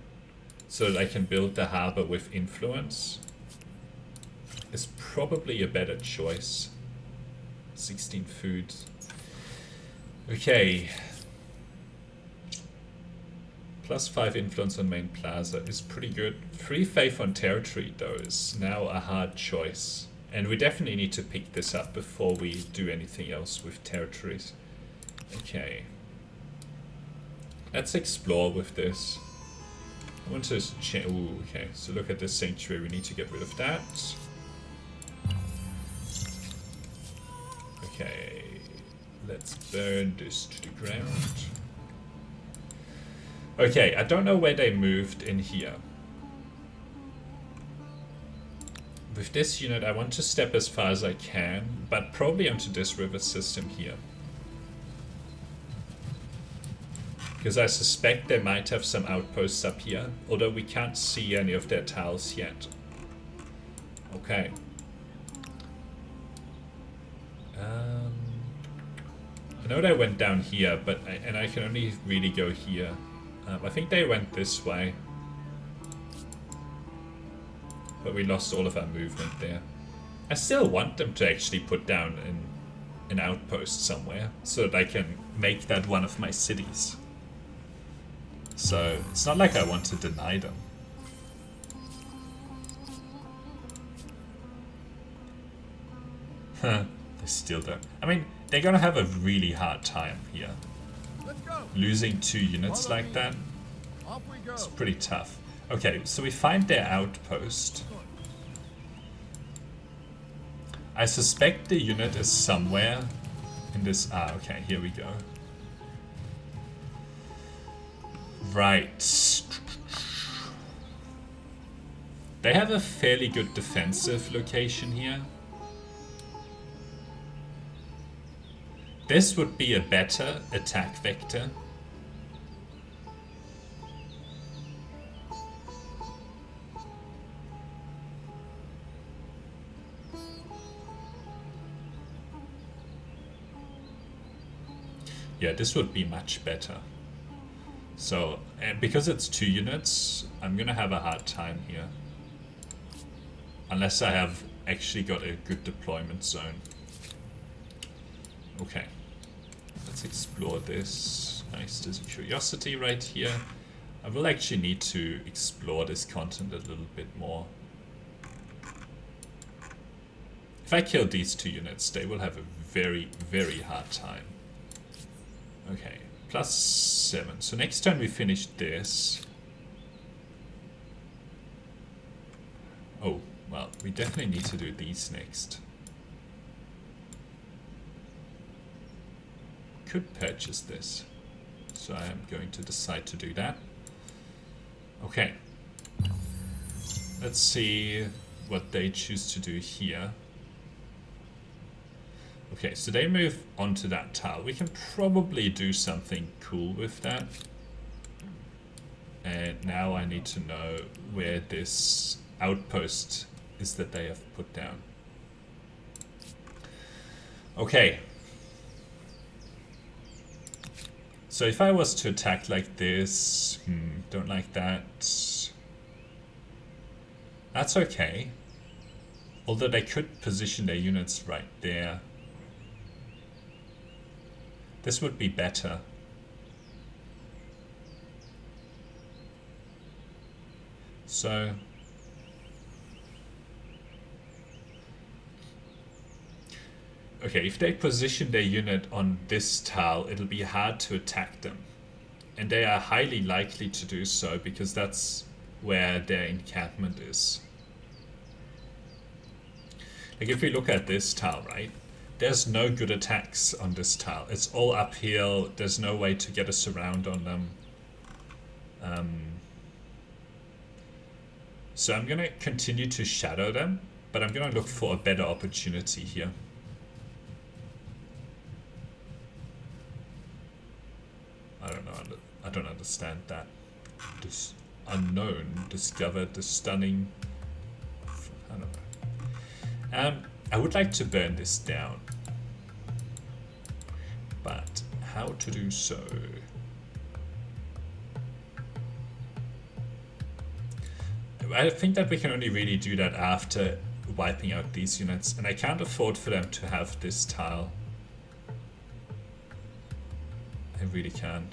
A: so that I can build the harbor with influence, is probably a better choice. 16 food. Okay. +5 influence on main plaza is pretty good. 3 faith on territory though is now a hard choice. And we definitely need to pick this up before we do anything else with territories. Okay. Let's explore with this. I want to change. Ooh, okay. So look at this sanctuary. We need to get rid of that. Okay. Let's burn this to the ground. Okay, I don't know where they moved in here. With this unit, I want to step as far as I can, but probably onto this river system here. Because I suspect they might have some outposts up here, although we can't see any of their tiles yet. Okay. I know they went down here, but I can only really go here. I think they went this way. But we lost all of our movement there. I still want them to actually put down an outpost somewhere so that I can make that one of my cities. So it's not like I want to deny them. They still don't. I mean, they're gonna have a really hard time here.
B: Let's go.
A: Losing 2 units like that,
B: Off we go.
A: it's pretty tough. Okay, so we find their outpost. I suspect the unit is somewhere in this... Ah, okay, here we go. Right. They have a fairly good defensive location here. This would be a better attack vector. Yeah, this would be much better. So, because it's 2 units, I'm gonna have a hard time here. Unless I have actually got a good deployment zone. Okay. Let's explore this. Nice, there's a curiosity right here. I will actually need to explore this continent a little bit more. If I kill these 2 units, they will have a very, very hard time. Okay, +7. So next time we finish this... Oh, well, we definitely need to do these next. Could purchase this. So I am going to decide to do that. Okay. Let's see what they choose to do here. Okay, so they move onto that tile. We can probably do something cool with that. And now I need to know where this outpost is that they have put down. Okay. So if I was to attack like this, don't like that. That's okay. Although they could position their units right there. This would be better. So... Okay, if they position their unit on this tile, it'll be hard to attack them. And they are highly likely to do so, because that's where their encampment is. Like if we look at this tile, right? There's no good attacks on this tile. It's all uphill. There's no way to get a surround on them. So I'm going to continue to shadow them, but I'm going to look for a better opportunity here. I don't understand that. This unknown discovered the stunning... I don't know. I would like to burn this down. But how to do so? I think that we can only really do that after wiping out these units, and I can't afford for them to have this tile. I really can't.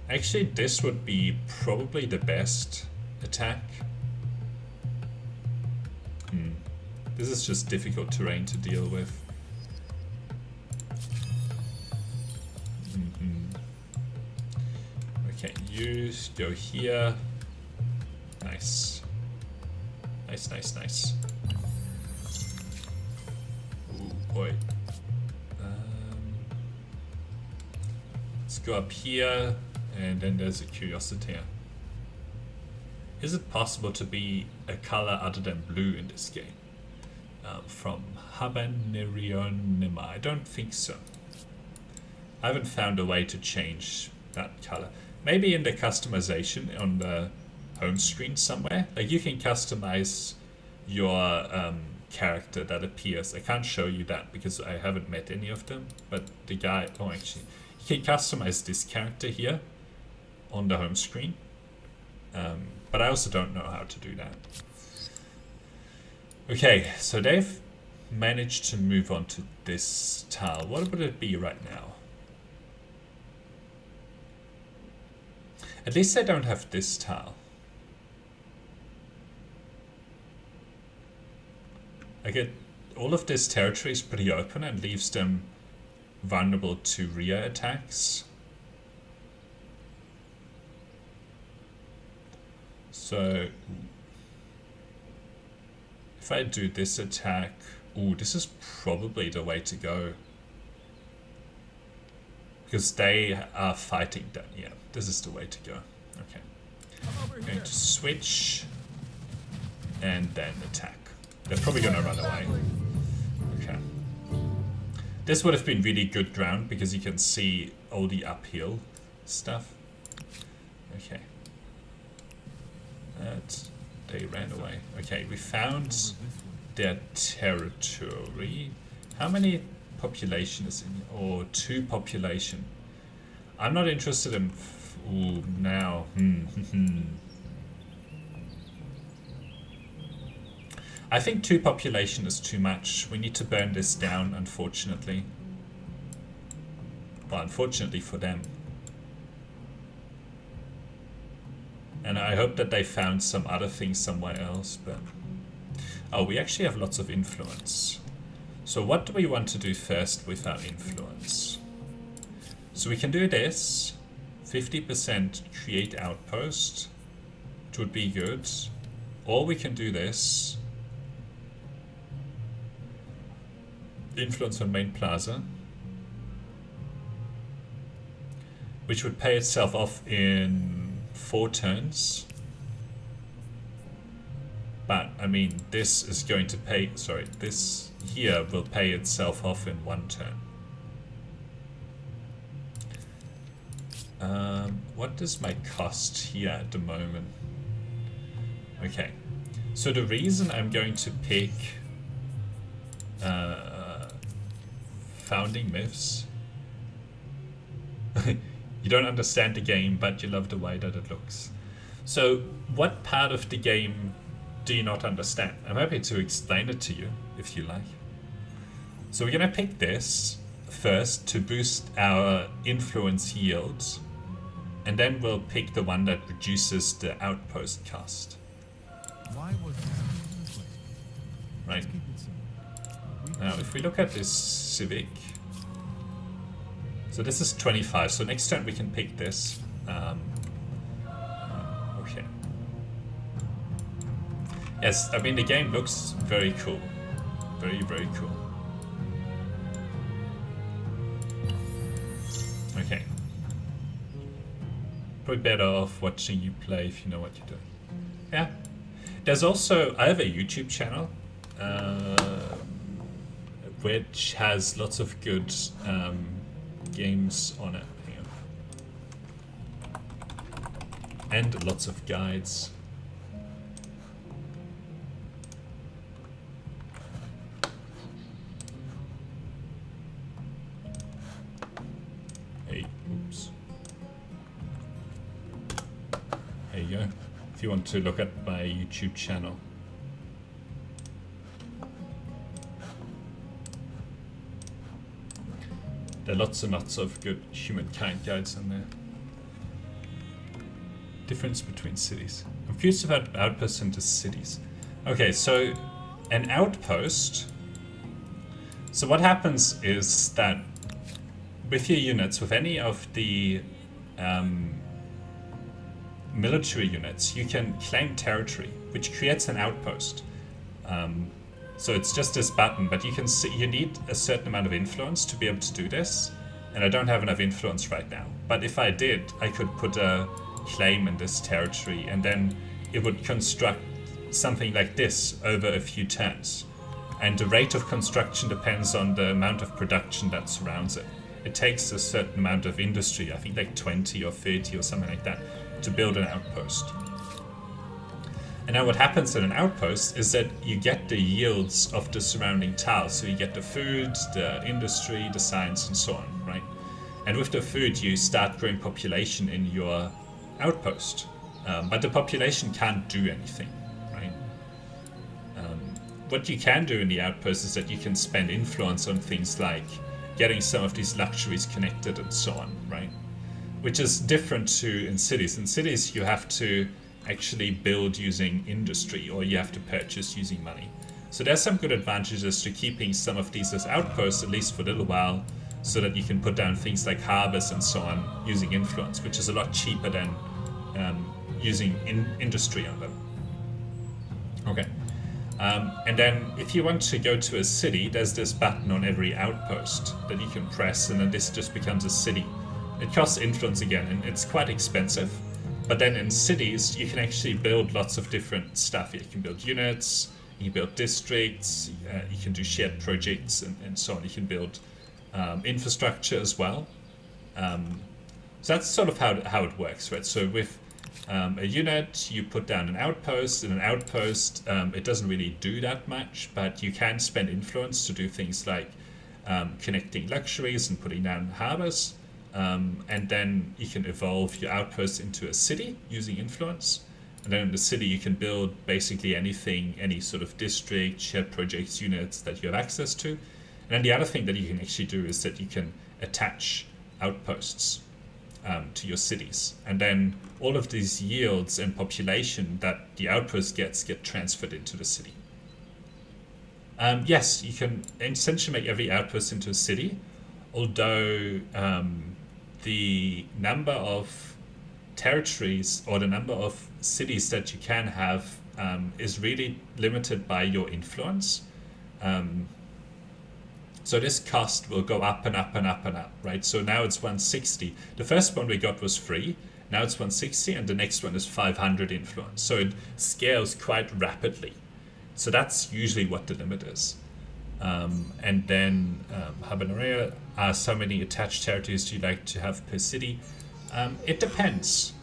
A: Actually, this would be probably the best attack. This is just difficult terrain to deal with. Okay, you go here. Nice. Nice, nice, nice. Ooh, boy. Let's go up here, and then there's a curiosity here. Is it possible to be a color other than blue in this game? From Habanerion. I don't think so. I haven't found a way to change that color. Maybe in the customization on the home screen somewhere. Like you can customize your character that appears. I can't show you that because I haven't met any of them. But the guy, oh actually, you can customize this character here on the home screen. But I also don't know how to do that. Okay, so they've manage to move on to this tile. What would it be right now? At least I don't have this tile. I get all of this territory is pretty open and leaves them vulnerable to rear attacks. So if I do this attack, ooh, this is probably the way to go. Because they are fighting that. Yeah, this is the way to go. Okay. I'm going to switch and then attack. They're probably going to run away. Okay. This would have been really good ground because you can see all the uphill stuff. Okay. They ran away. Okay, we found their territory. How many population is in here? Or 2 population. I'm not interested in... Ooh, now. I think 2 population is too much. We need to burn this down, unfortunately. Well, unfortunately for them. And I hope that they found some other things somewhere else, but... Oh, we actually have lots of influence. So what do we want to do first with our influence? So we can do this. 50% create outpost, which would be good. Or we can do this. Influence on main plaza. Which would pay itself off in 4 turns. But, I mean, this is going to pay... Sorry, this here will pay itself off in 1 turn. What does my cost here at the moment? Okay. So the reason I'm going to pick... Founding Myths... You don't understand the game, but you love the way that it looks. So, what part of the game do you not understand? I'm happy to explain it to you, if you like. So we're gonna pick this first to boost our influence yields, and then we'll pick the one that reduces the outpost cost.
B: Why was this
A: Right.
B: Keep it simple.
A: Now, if we look at this civic, so this is 25. So next turn we can pick this. Okay. Yes, I mean the game looks very cool, very very cool. Okay. Probably better off watching you play if you know what you're doing. Yeah. There's also, I have a YouTube channel, which has lots of good games on it. Hang on. And lots of guides. Hey, oops. There you go. If you want to look at my YouTube channel. There are lots and lots of good Humankind guides in there. Difference between cities. I'm curious about outposts into cities. Okay, so an outpost. So what happens is that with your units, with any of the military units, you can claim territory, which creates an outpost. So it's just this button, but you can see you need a certain amount of influence to be able to do this, and I don't have enough influence right now. But if I did, I could put a claim in this territory, and then it would construct something like this over a few turns. And the rate of construction depends on the amount of production that surrounds it. It takes a certain amount of industry, I think like 20 or 30 or something like that, to build an outpost. And now what happens in an outpost is that you get the yields of the surrounding tiles. So you get the food, the industry, the science, and so on, right? And with the food, you start growing population in your outpost. But the population can't do anything, right? what you can do in the outpost is that you can spend influence on things like getting some of these luxuries connected and so on, right? Which is different to in cities. In cities, you have to actually build using industry, or you have to purchase using money. So there's some good advantages to keeping some of these as outposts, at least for a little while, so that you can put down things like harvest and so on using influence, which is a lot cheaper than using industry on them. Okay. And then if you want to go to a city, there's this button on every outpost that you can press, and then this just becomes a city. It costs influence again, and it's quite expensive. But then in cities, you can actually build lots of different stuff. You can build units, you can build districts, you can do shared projects, and so on. You can build infrastructure as well. So that's sort of how it works, right? So with a unit, you put down an outpost. In an outpost, it doesn't really do that much, but you can spend influence to do things like connecting luxuries and putting down harbors. And then you can evolve your outpost into a city using influence. And then in the city, you can build basically anything, any sort of district, shared projects, units that you have access to. And then the other thing that you can actually do is that you can attach outposts to your cities. And then all of these yields and population that the outpost get transferred into the city. Yes, you can essentially make every outpost into a city, although the number of territories or the number of cities that you can have is really limited by your influence. So this cost will go up and up and up and up, right? So now it's 160. The first one we got was free. Now it's 160, and the next one is 500 influence. So it scales quite rapidly. So that's usually what the limit is. And then Habanera asks, how many attached territories do you like to have per city? It depends.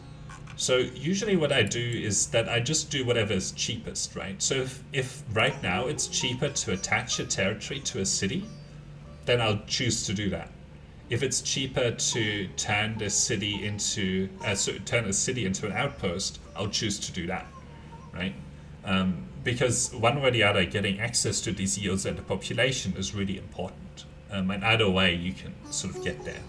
A: So usually what I do is that I just do whatever is cheapest, right? So if right now it's cheaper to attach a territory to a city, then I'll choose to do that. If it's cheaper to turn the city into turn a city into an outpost, I'll choose to do that, right? Because one way or the other, getting access to these yields and the population is really important. And either way, you can sort of get there.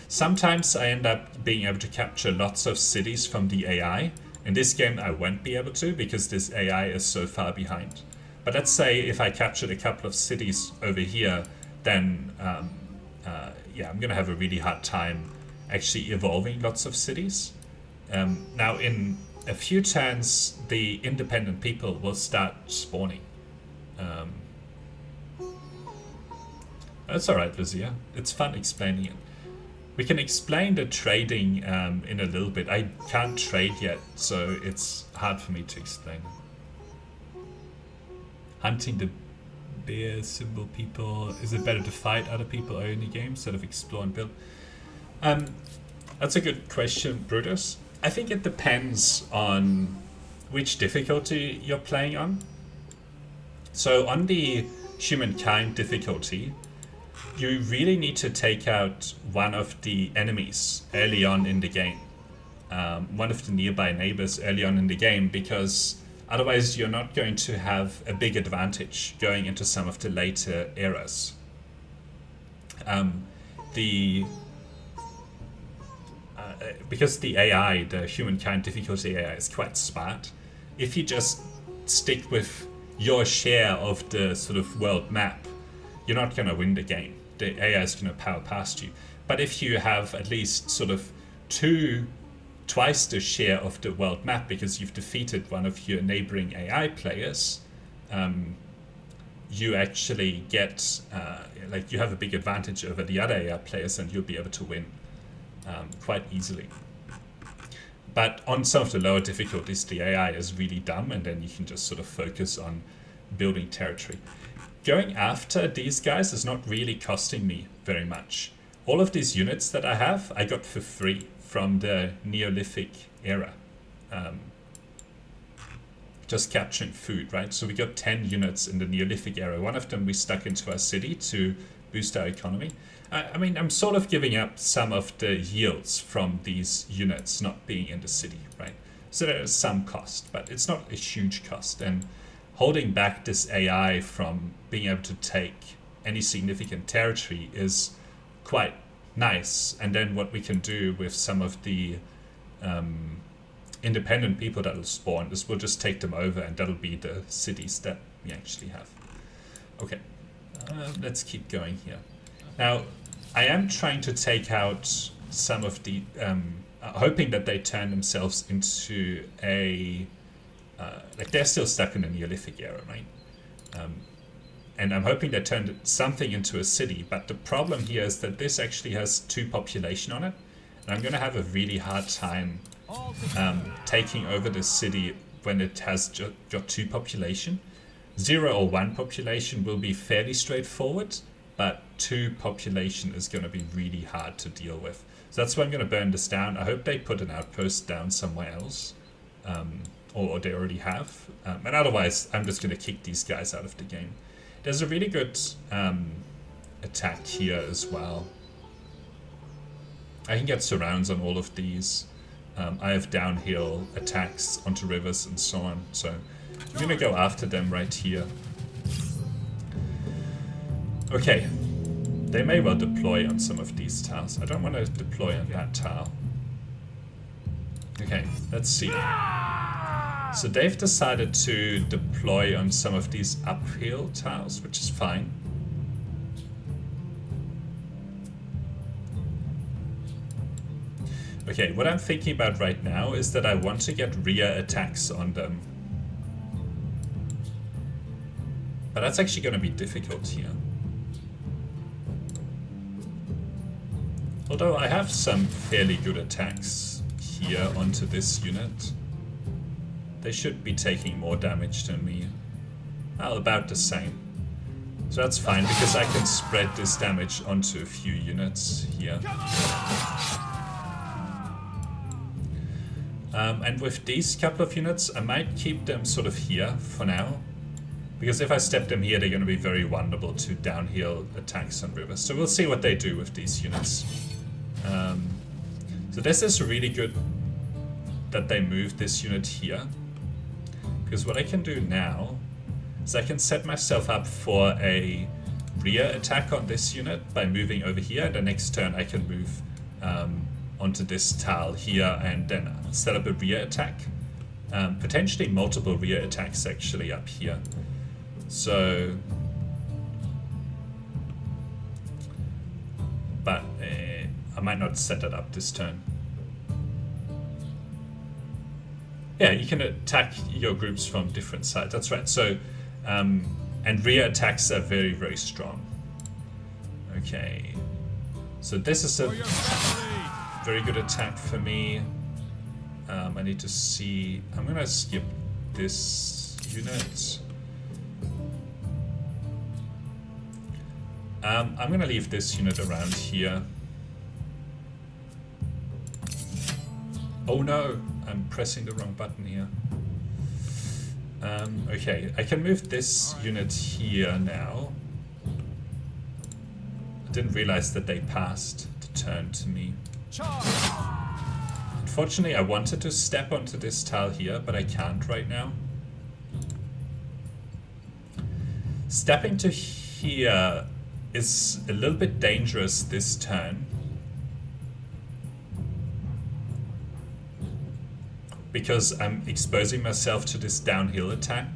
A: Sometimes I end up being able to capture lots of cities from the AI. In this game, I won't be able to because this AI is so far behind. But let's say if I captured a couple of cities over here, then yeah, I'm going to have a really hard time actually evolving lots of cities. Now, in a few turns, the independent people will start spawning. That's all right, Lucia. It's fun explaining it. We can explain the trading in a little bit. I can't trade yet, so it's hard for me to explain it. Hunting the bear symbol people. Is it better to fight other people in the game instead of explore and build? That's a good question, Brutus. I think it depends on which difficulty you're playing on. So on the Humankind difficulty, you really need to take out one of the enemies early on in the game. One of the nearby neighbors early on in the game, because otherwise you're not going to have a big advantage going into some of the later eras. Because the AI, the Humankind difficulty AI, is quite smart, if you just stick with your share of the sort of world map, you're not going to win the game. The AI is going to power past you. But if you have at least sort of twice the share of the world map because you've defeated one of your neighboring AI players, you actually get, like you have a big advantage over the other AI players, and you'll be able to win quite easily. But on some of the lower difficulties, the AI is really dumb, and then you can just sort of focus on building territory. Going after these guys is not really costing me very much. All of these units that I have, I got for free from the Neolithic era. Just capturing food, right? So we got 10 units in the Neolithic era. One of them we stuck into our city to boost our economy. I mean, I'm sort of giving up some of the yields from these units not being in the city, right? So there is some cost, but it's not a huge cost. And holding back this AI from being able to take any significant territory is quite nice. And then what we can do with some of the independent people that will spawn is we'll just take them over, and that'll be the cities that we actually have. Okay, let's keep going here. Now, I am trying to take out some of the, hoping that they turn themselves into a, like they're still stuck in the Neolithic era, right? And I'm hoping they turn something into a city, but the problem here is that this actually has 2 population on it, and I'm going to have a really hard time taking over this city when it has got 2 population. 0 or 1 population will be fairly straightforward, but 2 population is going to be really hard to deal with. So that's why I'm going to burn this down. I hope they put an outpost down somewhere else, or they already have. And otherwise, I'm just going to kick these guys out of the game. There's a really good attack here as well. I can get surrounds on all of these. I have downhill attacks onto rivers and so on. So I'm going to go after them right here. Okay. They may well deploy on some of these tiles. I don't want to deploy on that tile. Okay, let's see. So they've decided to deploy on some of these uphill tiles, which is fine. Okay, what I'm thinking about right now is that I want to get rear attacks on them. But that's actually going to be difficult here. Although I have some fairly good attacks here onto this unit. They should be taking more damage than me. Well, about the same. So that's fine, because I can spread this damage onto a few units here. And with these couple of units, I might keep them sort of here for now. Because if I step them here, they're going to be very vulnerable to downhill attacks on rivers. So we'll see what they do with these units. So this is really good that they moved this unit here. Because what I can do now is I can set myself up for a rear attack on this unit by moving over here. The next turn I can move onto this tile here and then set up a rear attack. Potentially multiple rear attacks actually up here. So, but I might not set it up this turn. Yeah, you can attack your groups from different sides. That's right. So, and rear attacks are very, very strong. Okay. So this is a very good attack for me. I need to see. I'm gonna skip this unit. I'm gonna leave this unit around here. Oh no, I'm pressing the wrong button here. Okay, I can move this unit here now. I didn't realize that they passed the turn to me. Unfortunately, I wanted to step onto this tile here, but I can't right now. Stepping to here is a little bit dangerous this turn. Because I'm exposing myself to this downhill attack.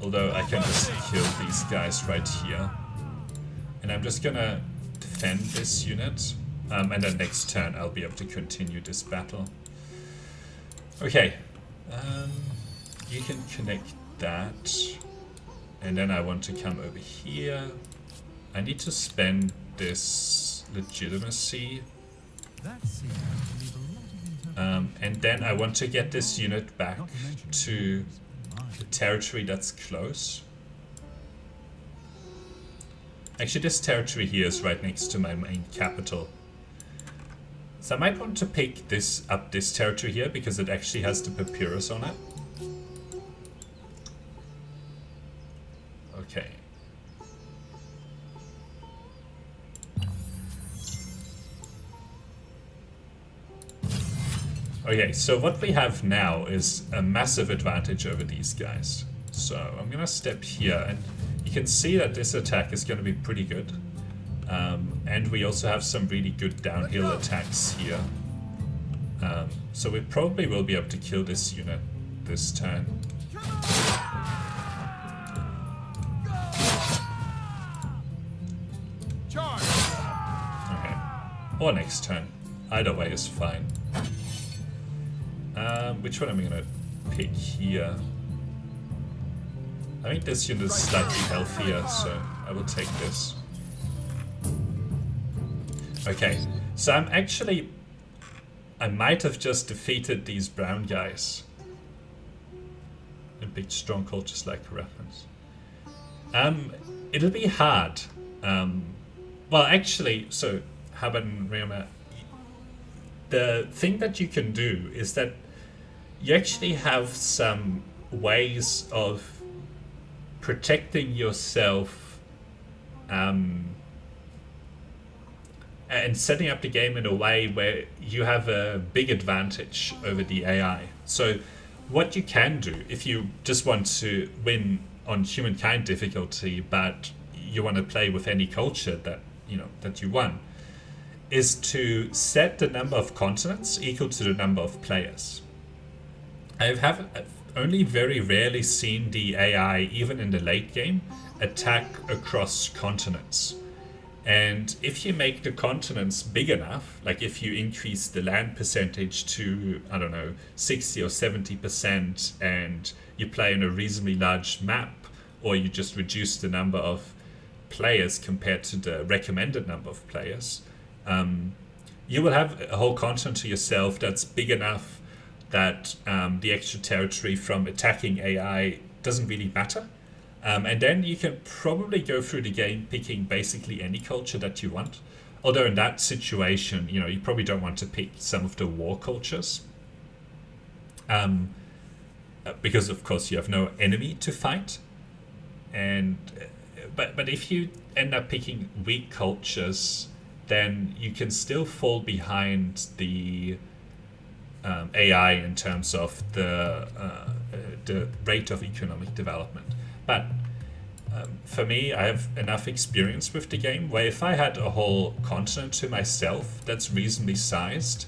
A: Although I can just kill these guys right here. And I'm just gonna defend this unit. And then next turn I'll be able to continue this battle. Okay. You can connect that. And then I want to come over here. I need to spend this legitimacy. And then I want to get this unit back to the territory that's close. Actually, this territory here is right next to my main capital. So I might want to pick this up this territory here because it actually has the papyrus on it. Okay. Okay, so what we have now is a massive advantage over these guys. So I'm gonna step here, and you can see that this attack is gonna be pretty good. And we also have some really good downhill attacks here. So we probably will be able to kill this unit this turn. Okay. Or next turn. Either way is fine. Which one am I gonna pick here? I think this unit is slightly healthier, so I will take this. Okay, so I might have just defeated these brown guys. And picked strong cultures like a reference. It'll be hard. Well, actually, so how about remember? The thing that you can do is that you actually have some ways of protecting yourself and setting up the game in a way where you have a big advantage over the AI. So what you can do if you just want to win on Humankind difficulty, but you want to play with any culture that you won, is to set the number of continents equal to the number of players. I've only very rarely seen the AI, even in the late game, attack across continents. And if you make the continents big enough, like if you increase the land percentage to, I don't know, 60 or 70%, and you play on a reasonably large map, or you just reduce the number of players compared to the recommended number of players, you will have a whole continent to yourself that's big enough that the extra territory from attacking AI doesn't really matter. And then you can probably go through the game picking basically any culture that you want. Although in that situation, you probably don't want to pick some of the war cultures. Because of course you have no enemy to fight. But if you end up picking weak cultures, then you can still fall behind the AI in terms of the rate of economic development. But for me, I have enough experience with the game where if I had a whole continent to myself that's reasonably sized,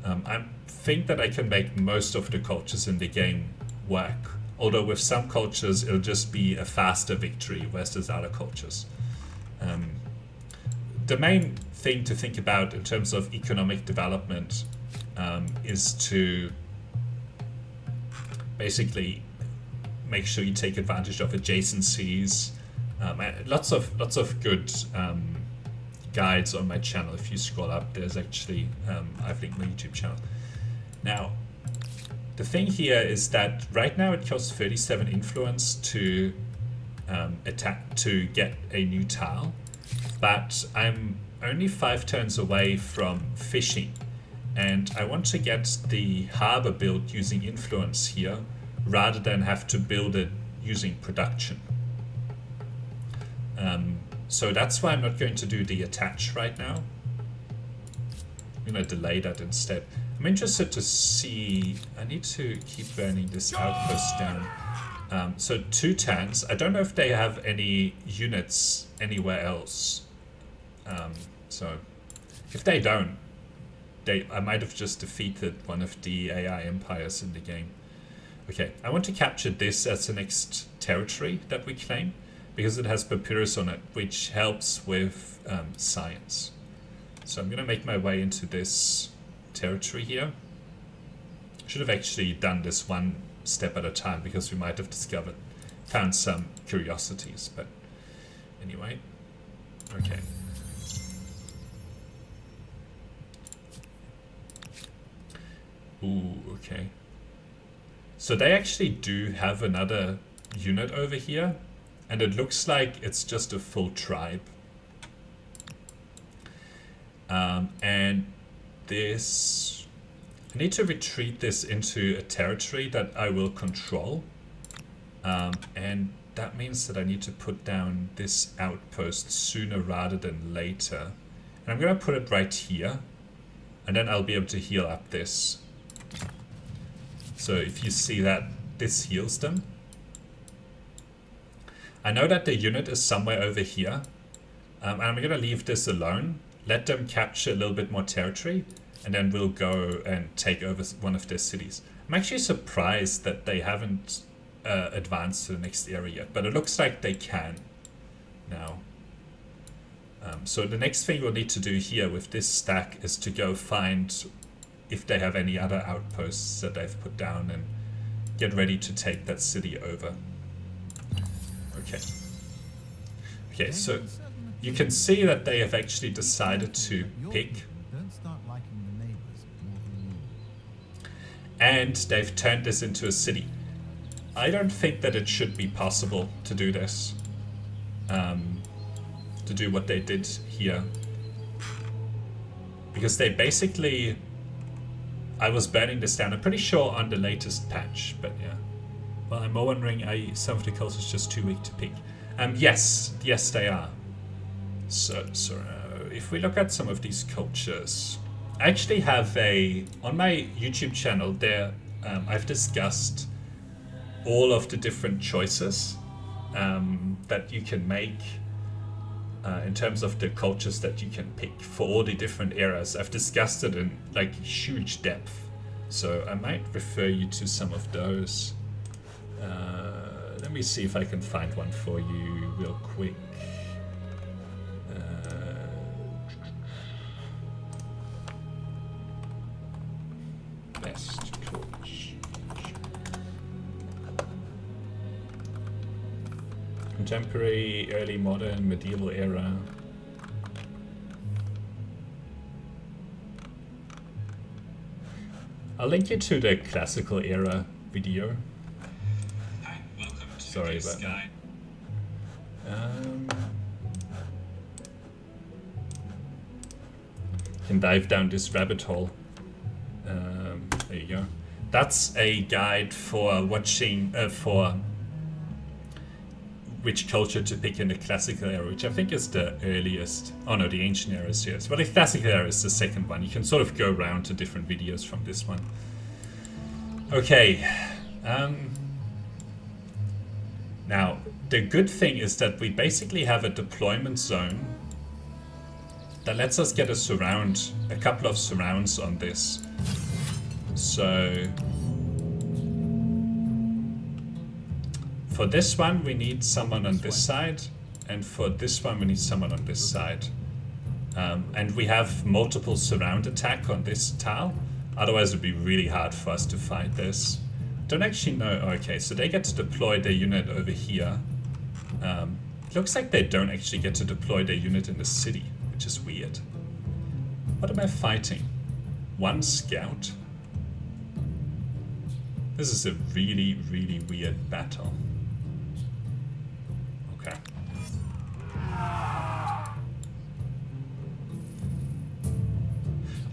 A: I think that I can make most of the cultures in the game work. Although with some cultures, it'll just be a faster victory versus other cultures. The main thing to think about in terms of economic development is to basically make sure you take advantage of adjacencies. Lots of good guides on my channel. If you scroll up, there's actually I've linked my YouTube channel. Now, the thing here is that right now it costs 37 influence to get a new tile, but I'm only 5 turns away from fishing, and I want to get the harbor built using influence here rather than have to build it using production. So that's why I'm not going to do the attach right now. I'm going to delay that instead. I'm interested to see, I need to keep burning this outpost down. So 2 turns. I don't know if they have any units anywhere else. So if they don't, I might have just defeated one of the AI empires in the game. Okay, I want to capture this as the next territory that we claim, because it has papyrus on it, which helps with science. So I'm going to make my way into this territory here. Should have actually done this one step at a time, because we might have found some curiosities, but anyway. Okay. Ooh, okay. So they actually do have another unit over here, and it looks like it's just a full tribe. And this, I need to retreat this into a territory that I will control. And that means that I need to put down this outpost sooner rather than later. And I'm going to put it right here, and then I'll be able to heal up this. So if you see that, this heals them. I know that the unit is somewhere over here. And I'm going to leave this alone. Let them capture a little bit more territory. And then we'll go and take over one of their cities. I'm actually surprised that they haven't advanced to the next area yet. But it looks like they can now. So the next thing we'll need to do here with this stack is to go find if they have any other outposts that they've put down and get ready to take that city over. Okay. Okay, so you can see that they have actually decided to pick. And they've turned this into a city. I don't think that it should be possible to do this. To do what they did here. Because they basically... I was burning this down. I'm pretty sure on the latest patch, but yeah. Well, I'm more wondering, some of the cultures just too weak to pick. Yes, they are. So if we look at some of these cultures, I actually have on my YouTube channel there, I've discussed all of the different choices that you can make in terms of the cultures that you can pick for all the different eras. I've discussed it in like huge depth, so I might refer you to some of those. Let me see if I can find one for you real quick. Best coach. Contemporary, early modern, medieval era. I'll link you to the classical era video.
C: Hi, welcome to
A: Sorry
C: this
A: about
C: guide.
A: Can dive down this rabbit hole. There you go. That's a guide for watching for which culture to pick in the classical era, which I think is the earliest. Oh no, the ancient era is yes. But the classical era is the second one. You can sort of go around to different videos from this one. Okay. Now, the good thing is that we basically have a deployment zone that lets us get a couple of surrounds on this. So for this one we need someone on this side, and for this one we need someone on this side. And we have multiple surround attack on this tile, otherwise it would be really hard for us to fight this. Don't actually know. Okay, so they get to deploy their unit over here. Looks like they don't actually get to deploy their unit in the city, which is weird. What am I fighting? One scout? This is a really, really weird battle. Okay.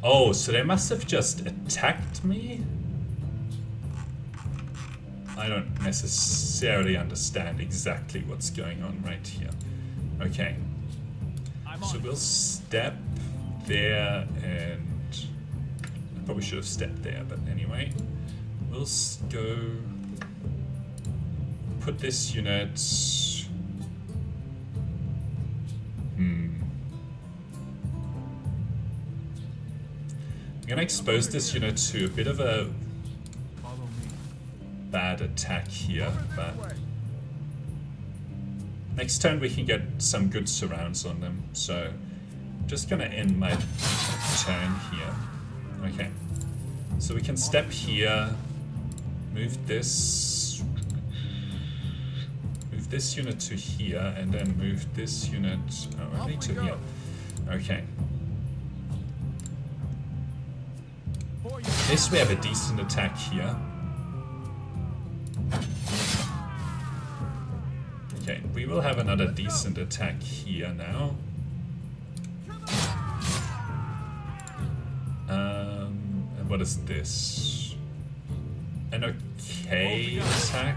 A: Oh, so they must have just attacked me? I don't necessarily understand exactly what's going on right here. Okay. So we'll step there, and I probably should have stepped there, but anyway. We'll go put this unit. I'm gonna expose this unit to a bit of a bad attack here, but next turn we can get some good surrounds on them. So I'm just gonna end my turn here. Okay. So we can step here. Move this unit to here, and then move this unit only to here. Okay. At least we have a decent attack here. Okay, we will have another decent attack here now. And what is this? An okay attack.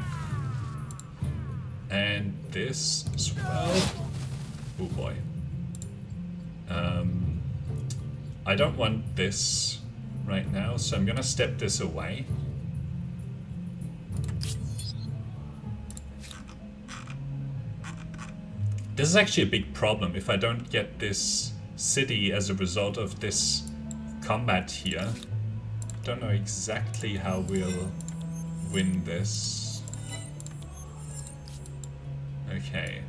A: And this as well. Oh boy. I don't want this right now, so I'm gonna step this away. This is actually a big problem if I don't get this city as a result of this combat here. Don't know exactly how we'll win this. Okay.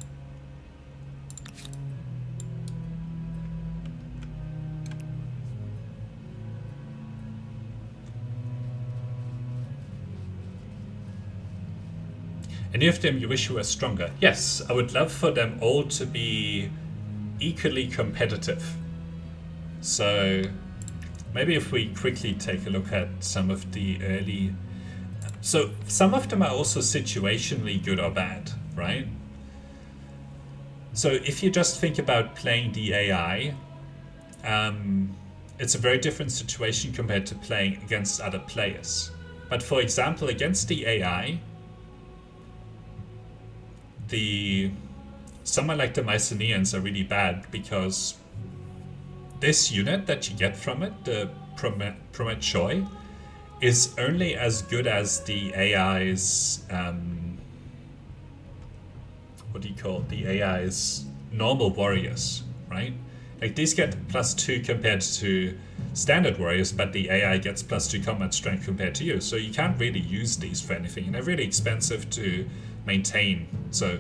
A: Any of them you wish you were stronger? Yes, I would love for them all to be equally competitive. So maybe if we quickly take a look at some of the early... So some of them are also situationally good or bad, right? So if you just think about playing the AI, it's a very different situation compared to playing against other players. But for example, against the AI, someone like the Mycenaeans are really bad because this unit that you get from it, the Prometchoi, is only as good as the AI's what do you call it? The AI's normal warriors, right? Like these get +2 compared to standard warriors, but the AI gets +2 combat strength compared to you. So you can't really use these for anything, and they're really expensive to maintain. So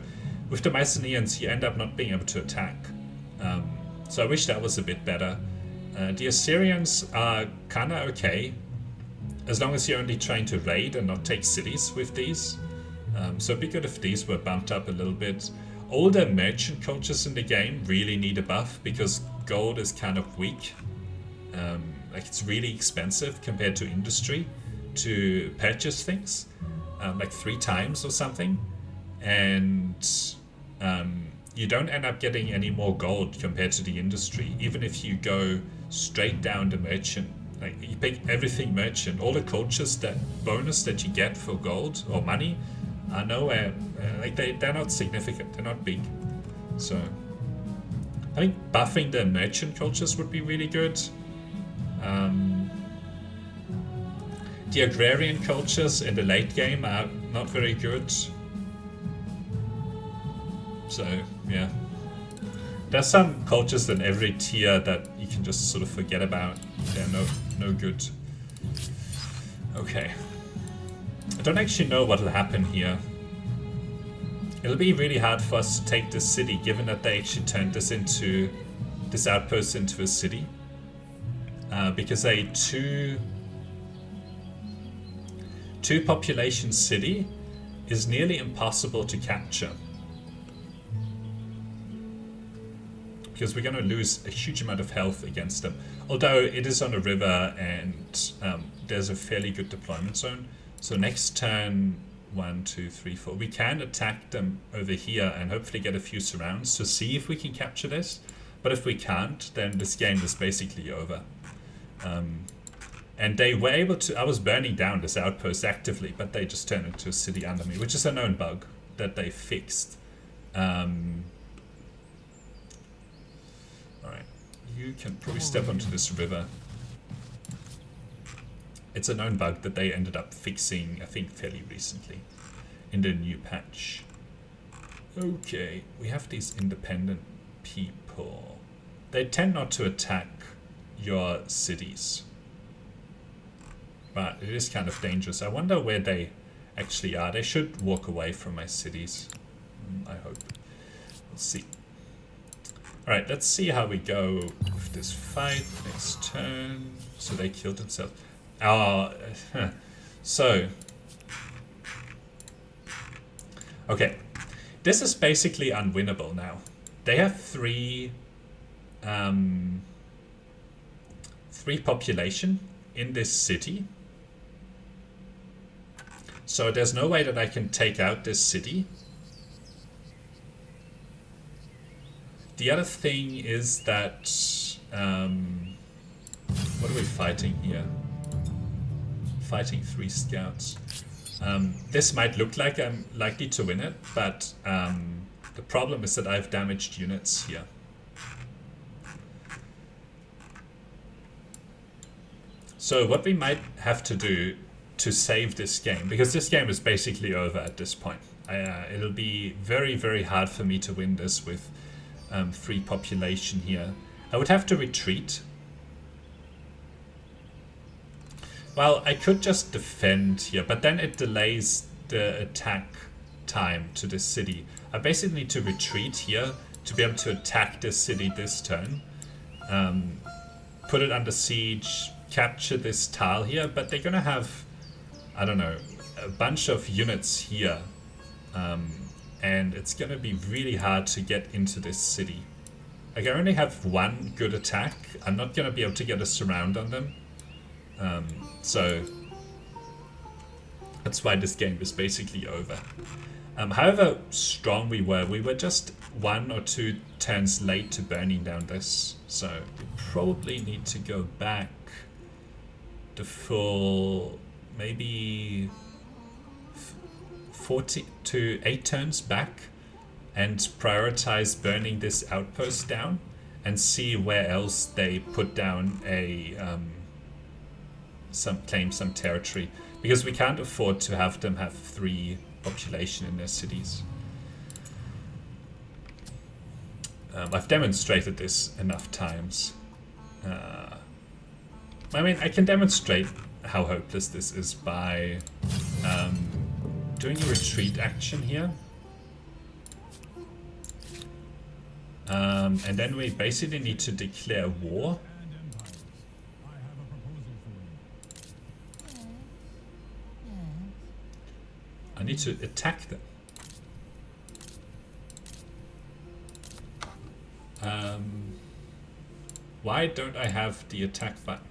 A: with the Mycenaeans, you end up not being able to attack. So I wish that was a bit better. The Assyrians are kind of okay, as long as you're only trying to raid and not take cities with these. So it'd be good if these were bumped up a little bit. All the merchant cultures in the game really need a buff because gold is kind of weak. Like it's really expensive compared to industry to purchase things, like 3 times or something. And you don't end up getting any more gold compared to the industry, even if you go straight down the merchant. Like you pick everything merchant, all the cultures, that bonus that you get for gold or money are nowhere, like they're not significant, they're not big. So I think buffing the merchant cultures would be really good. The agrarian cultures in the late game are not very good. So, yeah. There's some cultures in every tier that you can just sort of forget about. They're no good. Okay. I don't actually know what will happen here. It'll be really hard for us to take this city, given that they actually turned this outpost into a city. Because a two population city is nearly impossible to capture. Because we're going to lose a huge amount of health against them. Although it is on a river and there's a fairly good deployment zone. So next turn, 1, 2, 3, 4, we can attack them over here and hopefully get a few surrounds to see if we can capture this. But if we can't, then this game is basically over. And they were able to... I was burning down this outpost actively, but they just turned into a city under me, which is a known bug that they fixed. Alright, you can probably step onto this river. It's a known bug that they ended up fixing, I think, fairly recently in the new patch. Okay, we have these independent people. They tend not to attack your cities, but it is kind of dangerous. I wonder where they actually are. They should walk away from my cities, I hope. We'll see. Alright, let's see how we go with this fight. Next turn. So they killed themselves. So, okay, this is basically unwinnable now. They have three population in this city, so there's no way that I can take out this city. The other thing is that what are we fighting here? Fighting 3 scouts. This might look like I'm likely to win it, but the problem is that I've damaged units here. So what we might have to do to save this game, because this game is basically over at this point. It'll be very, very hard for me to win this with 3 population here. I would have to retreat. Well, I could just defend here, but then it delays the attack time to the city. I basically need to retreat here to be able to attack this city this turn. Put it under siege, capture this tile here, but they're gonna have, I don't know, a bunch of units here. And it's gonna be really hard to get into this city. Like, I only have 1 good attack. I'm not gonna be able to get a surround on them. So that's why this game is basically over. However strong we were just 1 or 2 turns late to burning down this. So we probably need to go back the full, maybe 40 to 8 turns back and prioritize burning this outpost down and see where else they put down a claim some territory, because we can't afford to have them have 3 population in their cities. I've demonstrated this enough times. I mean, I can demonstrate how hopeless this is by doing a retreat action here. And then we basically need to declare war. I need to attack them. Why don't I have the attack button?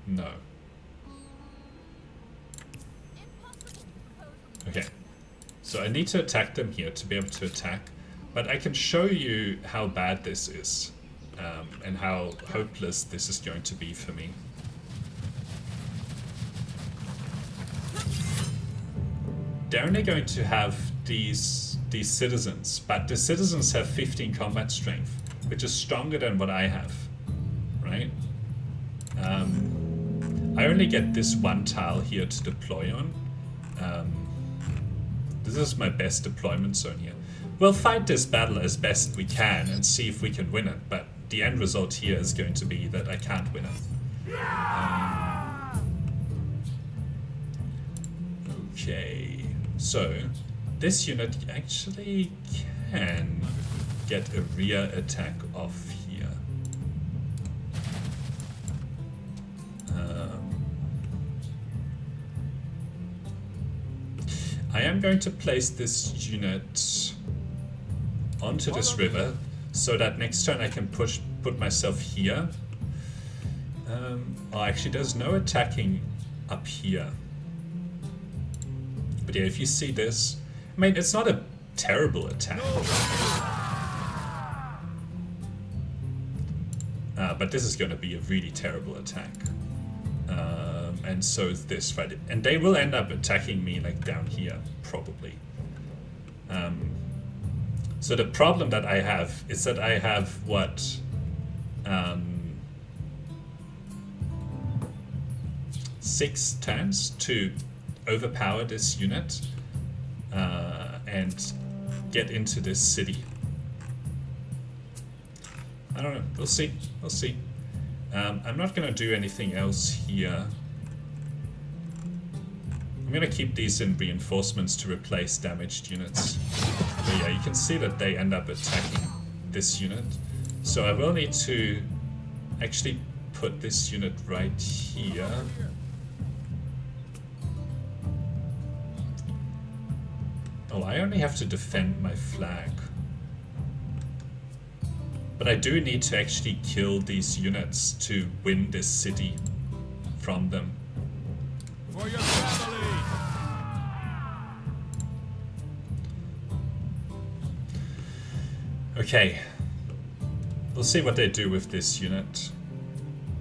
A: No. Okay. So I need to attack them here to be able to attack. But I can show you how bad this is. And how hopeless this is going to be for me. They're only going to have these citizens, but the citizens have 15 combat strength, which is stronger than what I have, right? I only get this 1 tile here to deploy on. This is my best deployment zone here. We'll fight this battle as best we can and see if we can win it, but the end result here is going to be that I can't win it. Okay, so this unit actually can get a rear attack off here. I am going to place this unit onto this river so that next turn I can put myself here. Oh, actually there's no attacking up here. But yeah, if you see this, I mean, it's not a terrible attack. But this is going to be a really terrible attack. And so is this, right? And they will end up attacking me like down here, probably. So the problem that I have is that I have what? 6 turns to overpower this unit and get into this city. I don't know. We'll see. We'll see. I'm not going to do anything else here. I'm going to keep these in reinforcements to replace damaged units. But yeah, you can see that they end up attacking this unit. So I will need to actually put this unit right here. Oh, I only have to defend my flag. But I do need to actually kill these units to win this city from them.
D: For your family!
A: Okay. We'll see what they do with this unit.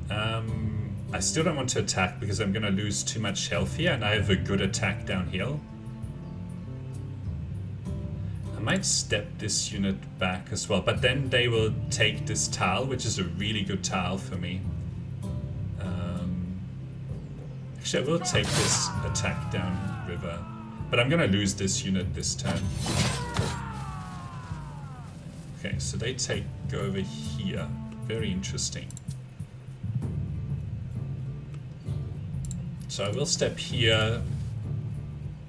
A: I still don't want to attack because I'm going to lose too much health here, and I have a good attack downhill. I might step this unit back as well, but then they will take this tile, which is a really good tile for me. Actually, I will take this attack down river, but I'm gonna lose this unit this turn. Okay, so they go over here. Very interesting. So I will step here,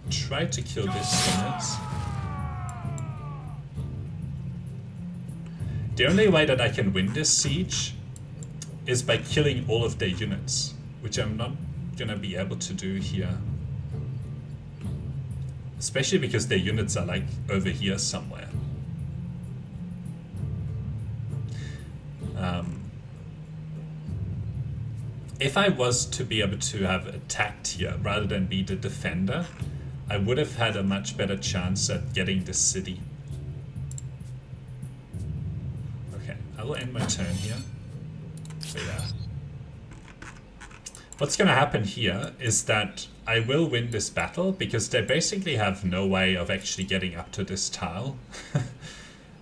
A: try to kill this unit. The only way that I can win this siege is by killing all of their units, which I'm not gonna be able to do here. Especially because their units are like over here somewhere. If I was to be able to have attacked here rather than be the defender, I would have had a much better chance at getting the city. Okay, I will end my turn here. So yeah. What's gonna happen here is that I will win this battle because they basically have no way of actually getting up to this tile.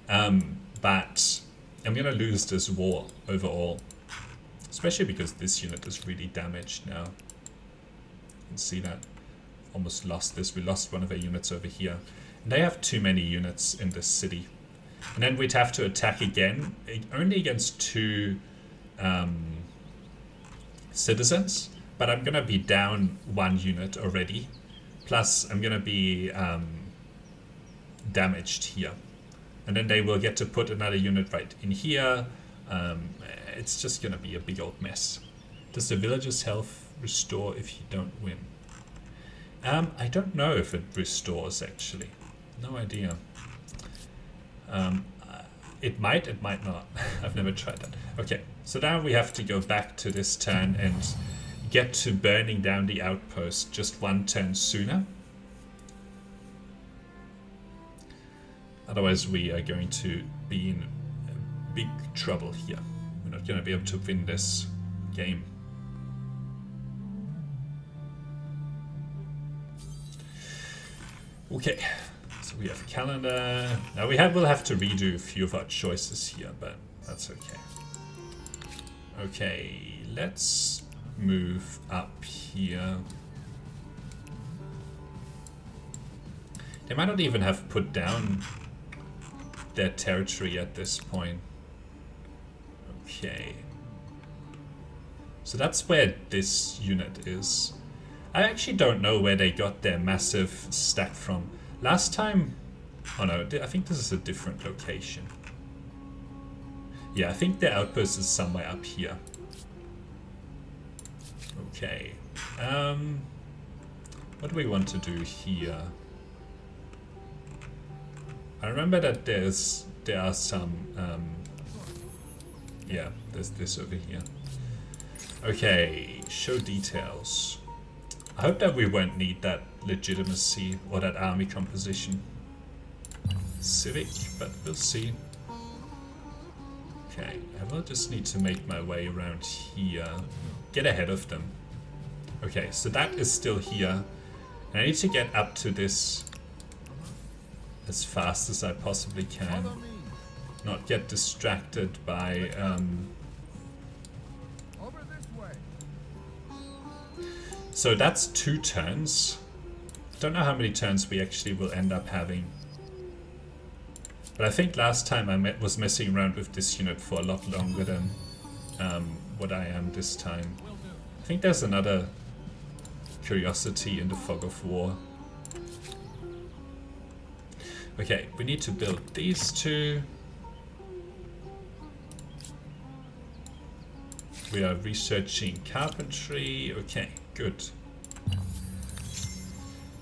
A: But I'm gonna lose this war overall. Especially because this unit is really damaged now. You can see that. Almost lost this. We lost one of our units over here. And they have too many units in this city. And then we'd have to attack again. Only against 2 citizens. But I'm going to be down 1 unit already. Plus I'm going to be damaged here. And then they will get to put another unit right in here. It's just gonna be a big old mess. Does the village's health restore if you don't win? I don't know if it restores actually. No idea. It might not. I've never tried that. Okay, so now we have to go back to this turn and get to burning down the outpost just 1 turn sooner. Otherwise we are going to be in big trouble here. We're not going to be able to win this game. Okay, so we have a calendar. Now we'll have to redo a few of our choices here, but that's okay. Okay, let's move up here. They might not even have put down their territory at this point. Okay. So that's where this unit is. I actually don't know where they got their massive stack from. Last time... Oh no, I think this is a different location. Yeah, I think their outpost is somewhere up here. Okay. What do we want to do here? I remember that there are some... yeah, there's this over here. Okay, show details. I hope that we won't need that legitimacy or that army composition. Civic, but we'll see. Okay, I will just need to make my way around here. Get ahead of them. Okay, so that is still here. And I need to get up to this as fast as I possibly can. Not get distracted by
D: Over this way.
A: So that's 2 turns. Don't know how many turns we actually will end up having. But I think last time I was messing around with this unit for a lot longer than what I am this time. I think there's another curiosity in the fog of war. Okay, we need to build these 2. We are researching carpentry. Okay, good.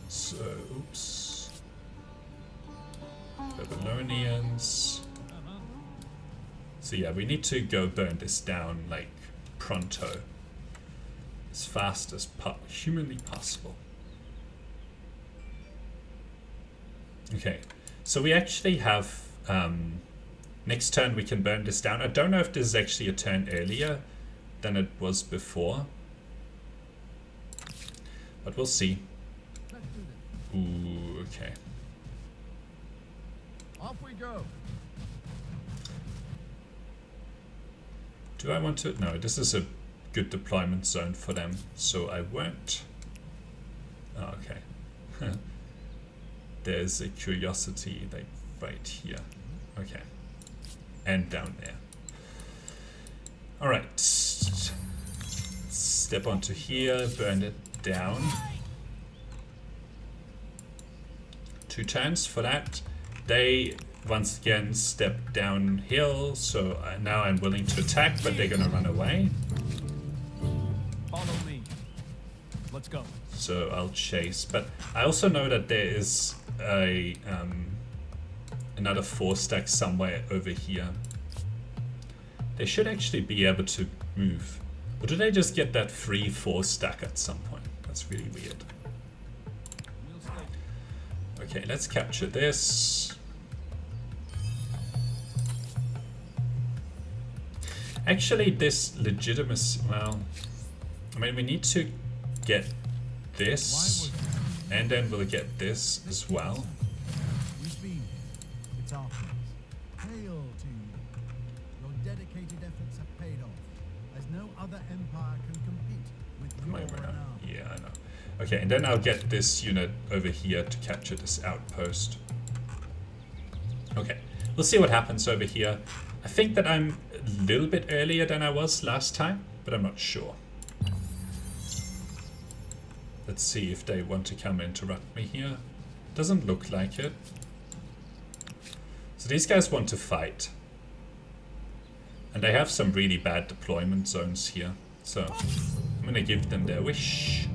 A: So, oops. Babylonians. So yeah, we need to go burn this down like pronto. As fast as humanly possible. Okay, so we actually have... next turn we can burn this down. I don't know if this is actually a turn earlier than it was before. But we'll see. Ooh, okay.
D: Off we go.
A: Do I want to... No, this is a good deployment zone for them, so I won't. Oh, okay. There's a curiosity like right here. Okay. And down there. Alright. Step onto here, burn it down. 2 turns for that. They once again step downhill, so now I'm willing to attack, but they're gonna run away.
D: Follow me. Let's go.
A: So I'll chase, but I also know that there is a another 4 stack somewhere over here. They should actually be able to move. Or do they just get that free 4 stack at some point? That's really weird. Okay, let's capture this. Actually, this legitimacy, well, I mean, we need to get this, and then we'll get this as well.
B: We've been here. It's our place. Hail to you. Your dedicated efforts have paid off, as no other empire can compete with your renown.
A: Yeah, I know. Okay, and then I'll get this unit over here to capture this outpost. Okay, we'll see what happens over here. I think that I'm a little bit earlier than I was last time, but I'm not sure. Let's see if they want to come interrupt me here. Doesn't look like it. So these guys want to fight. And they have some really bad deployment zones here. So I'm gonna give them their wish.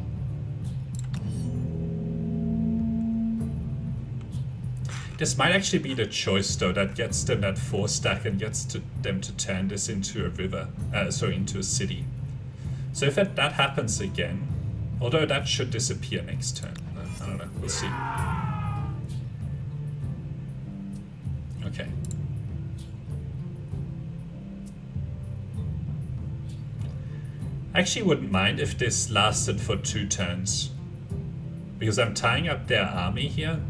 A: This might actually be the choice though that gets them that 4 stack and gets them to turn this into a river, sorry, into a city. So if that happens again, although that should disappear next turn, I don't know, we'll see. Okay. I actually wouldn't mind if this lasted for 2 turns, because I'm tying up their army here.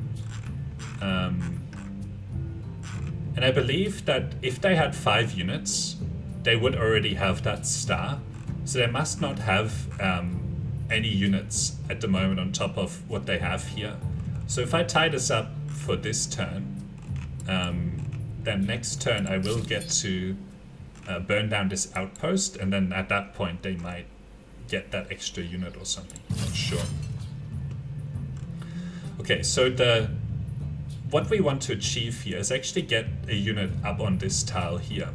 A: And I believe that if they had 5 units, they would already have that star. So they must not have any units at the moment on top of what they have here. So if I tie this up for this turn, then next turn I will get to burn down this outpost, and then at that point they might get that extra unit or something. Not sure. Okay, so what we want to achieve here is actually get a unit up on this tile here.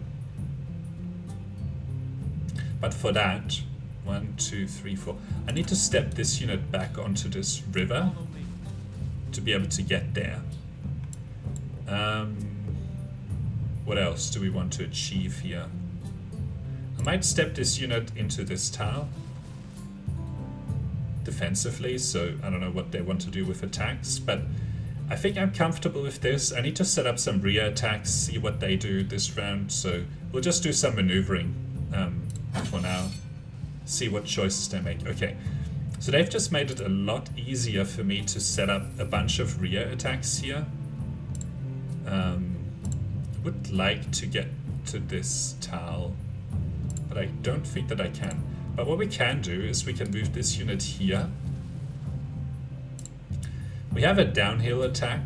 A: But for that, 1, 2, 3, 4. I need to step this unit back onto this river to be able to get there. What else do we want to achieve here? I might step this unit into this tile defensively, so I don't know what they want to do with attacks, but I think I'm comfortable with this. I need to set up some rear attacks, see what they do this round, so we'll just do some maneuvering for now. See what choices they make. Okay, so they've just made it a lot easier for me to set up a bunch of rear attacks here. I would like to get to this tile, but I don't think that I can. But what we can do is we can move this unit here. We have a downhill attack,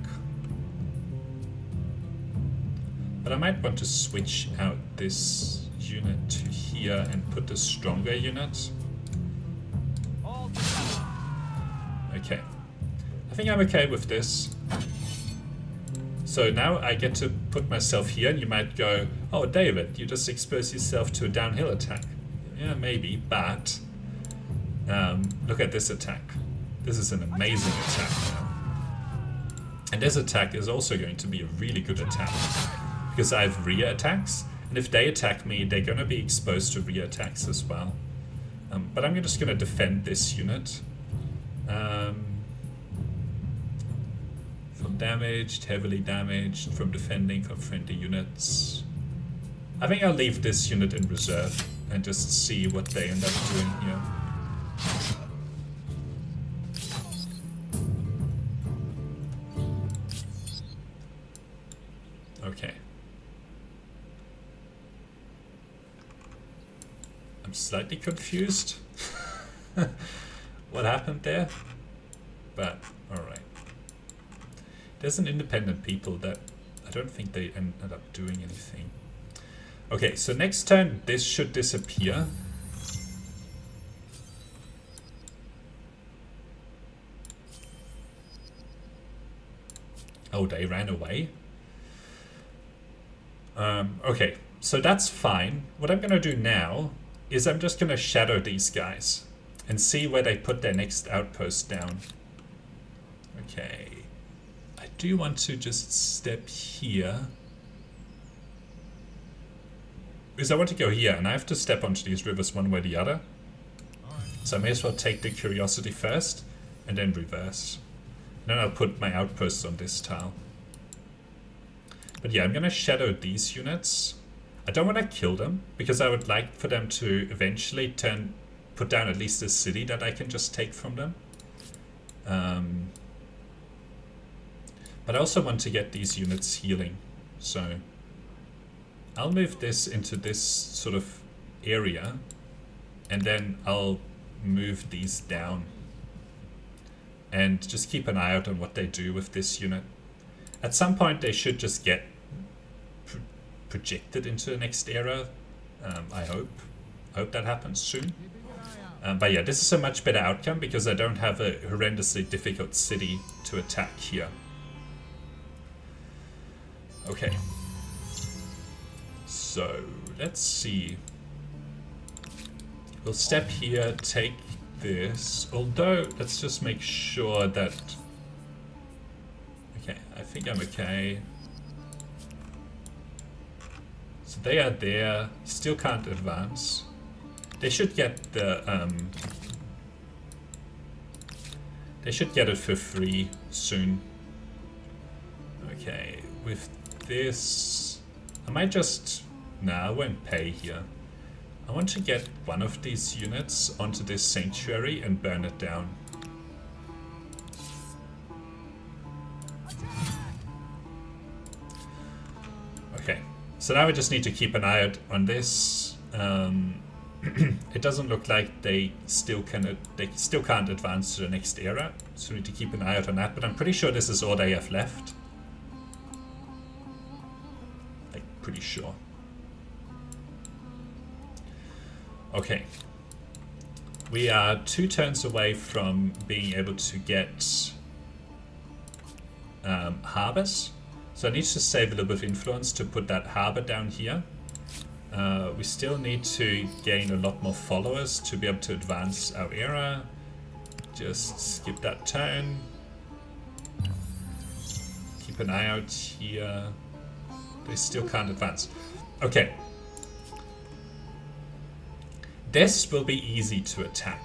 A: but I might want to switch out this unit to here and put a stronger unit. Okay, I think I'm okay with this. So now I get to put myself here, and you might go, oh David, you just expose yourself to a downhill attack. Yeah, maybe, but look at this attack. This is an amazing attack now. And this attack is also going to be a really good attack, because I have rear attacks, and if they attack me, they're going to be exposed to rear attacks as well. But I'm just going to defend this unit. From damaged, heavily damaged, from defending from friendly units. I think I'll leave this unit in reserve and just see what they end up doing here. Okay. I I'm slightly confused what happened there, but alright. There's an independent people that I don't think they ended up doing anything. Okay, so next turn this should disappear. Oh, they ran away? Okay, so that's fine. What I'm gonna do now is I'm just gonna shadow these guys and see where they put their next outpost down. Okay. I do want to just step here. Because I want to go here and I have to step onto these rivers one way or the other. So I may as well take the curiosity first and then reverse. Then I'll put my outposts on this tile. But yeah, I'm gonna shadow these units. I don't want to kill them because I would like for them to eventually put down at least a city that I can just take from them. But I also want to get these units healing. So I'll move this into this sort of area and then I'll move these down. And just keep an eye out on what they do with this unit. At some point they should just get projected into the next era. I hope that happens soon. But yeah, this is a much better outcome because I don't have a horrendously difficult city to attack here. Okay. So let's see. We'll step here, take this, although let's just make sure that, okay, I think I'm okay. So they are there, still can't advance. They should get the they should get it for free soon. Okay, with this I might just, nah, I won't pay here. I want to get one of these units onto this sanctuary and burn it down. Okay, so now we just need to keep an eye out on this. It doesn't look like they still can't advance to the next era, so we need to keep an eye out on that. But I'm pretty sure this is all they have left. Like, pretty sure. Okay, we are 2 turns away from being able to get harbors. So I need to save a little bit of influence to put that harbor down here. We still need to gain a lot more followers to be able to advance our era. Just skip that turn. Keep an eye out here. They still can't advance. Okay. This will be easy to attack.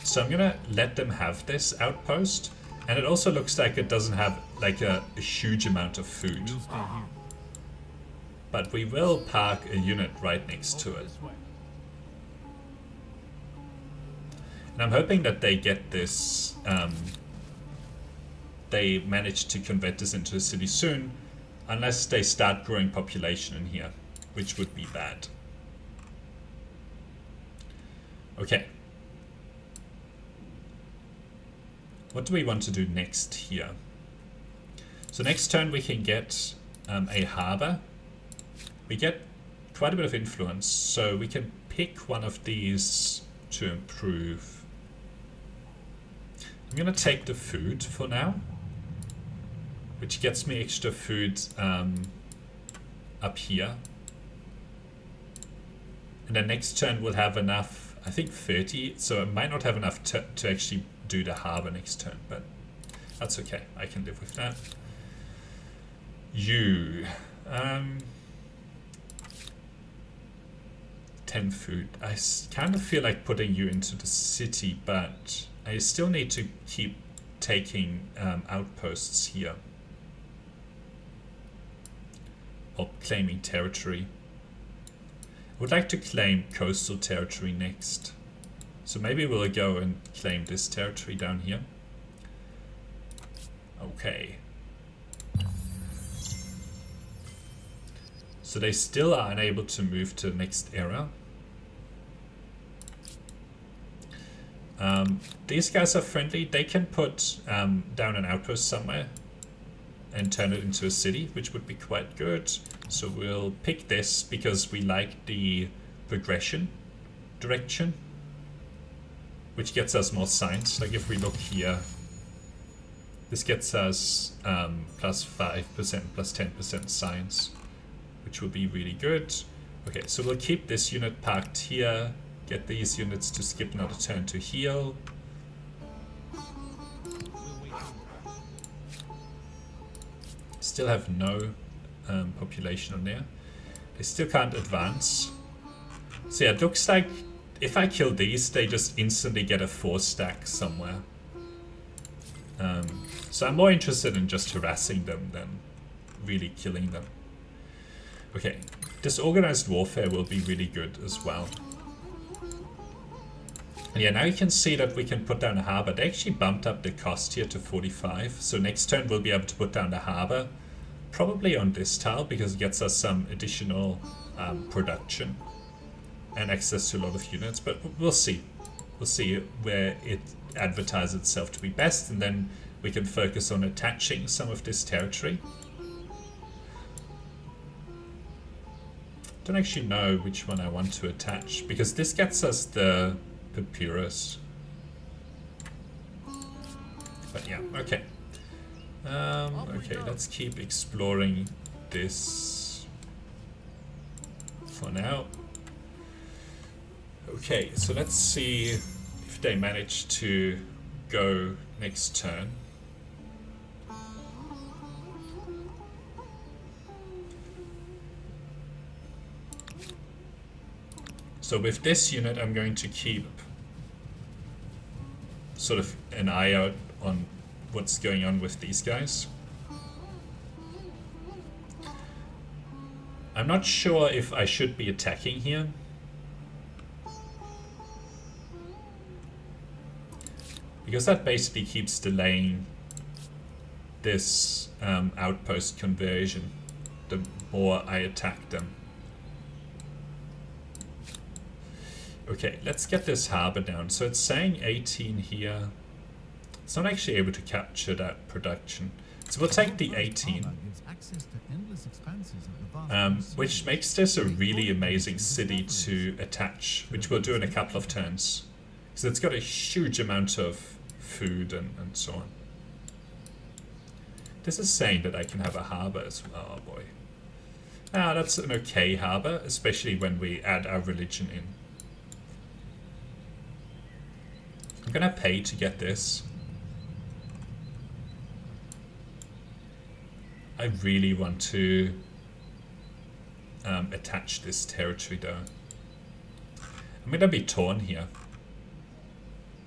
A: So I'm gonna let them have this outpost. And it also looks like it doesn't have like a huge amount of food.
D: We'll stay here.
A: But we will park a unit right next to it.
D: This way.
A: And I'm hoping that they get this, they manage to convert this into a city soon, unless they start growing population in here, which would be bad. Okay. What do we want to do next here? So next turn we can get a harbor. We get quite a bit of influence, so we can pick one of these to improve. I'm gonna take the food for now, which gets me extra food up here. And then next turn we'll have enough, I think 30, so I might not have enough to actually do the harbor next turn, but that's okay, I can live with that. You, 10 food. I kind of feel like putting you into the city, but I still need to keep taking outposts here. Or claiming territory. I would like to claim coastal territory next. So maybe we'll go and claim this territory down here. Okay. So they still are unable to move to the next era. These guys are friendly. They can put down an outpost somewhere and turn it into a city, which would be quite good. So we'll pick this because we like the progression direction, which gets us more science. Like if we look here, this gets us plus 5%, plus 10% science, which will be really good. Okay, so we'll keep this unit parked here, get these units to skip another turn to heal. Still have no population on there. They still can't advance. So yeah, it looks like if I kill these, they just instantly get a 4-stack somewhere. So I'm more interested in just harassing them than really killing them. Okay, disorganized warfare will be really good as well. And yeah, now you can see that we can put down a harbor. They actually bumped up the cost here to 45. So next turn we'll be able to put down the harbor. Probably on this tile because it gets us some additional production and access to a lot of units. But we'll see. We'll see where it advertises itself to be best. And then we can focus on attaching some of this territory. Don't actually know which one I want to attach because this gets us the papyrus. But yeah, okay. Okay, let's keep exploring this for now. Okay, so let's see if they manage to go next turn. So with this unit, I'm going to keep sort of an eye out on what's going on with these guys. I'm not sure if I should be attacking here. Because that basically keeps delaying this outpost conversion the more I attack them. Okay, let's get this harbor down. So it's saying 18 here. It's not actually able to capture that production. So we'll take the 18. Which makes this a really amazing city to attach, which we'll do in a couple of turns. So it's got a huge amount of food and so on. This is saying that I can have a harbor as well. Oh boy. Ah, that's an okay harbor, especially when we add our religion in. I'm gonna pay to get this. I really want to attach this territory though. I'm gonna be torn here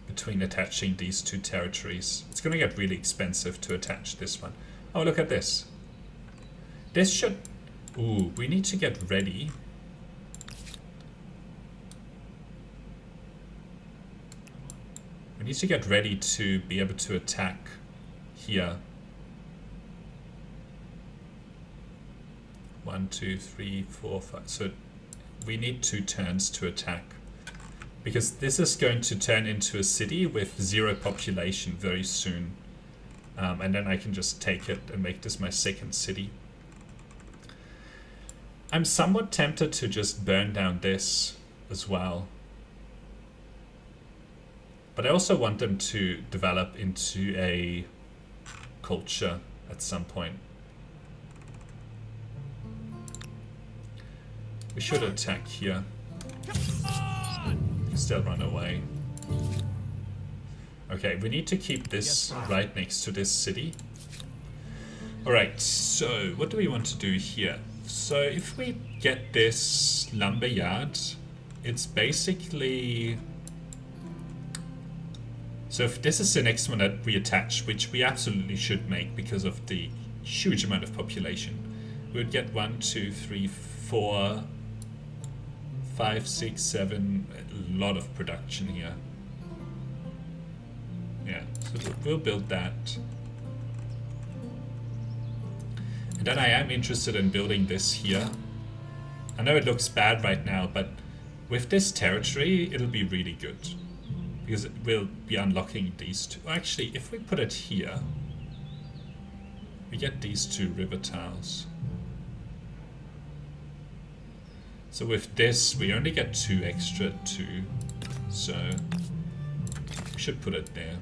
A: between attaching these two territories. It's gonna get really expensive to attach this one. Oh, look at this. This should... Ooh, we need to get ready. We need to get ready to be able to attack here. 1, 2, 3, 4, 5. So we need 2 turns to attack. Because this is going to turn into a city with 0 population very soon. And then I can just take it and make this my second city. I'm somewhat tempted to just burn down this as well. But I also want them to develop into a culture at some point. We should attack here. Still run away. Okay, we need to keep this right next to this city. Alright, so what do we want to do here? So if we get this lumber yard, it's basically... So if this is the next one that we attach, which we absolutely should make because of the huge amount of population, we would get 1, 2, 3, 4, 5, 6, 7, a lot of production here. Yeah, so we'll build that. And then I am interested in building this here. I know it looks bad right now, but with this territory, it'll be really good. because it will be unlocking these two. Actually, if we put it here, we get these 2 river tiles. So with this, we only get 2 extra too. So we should put it there.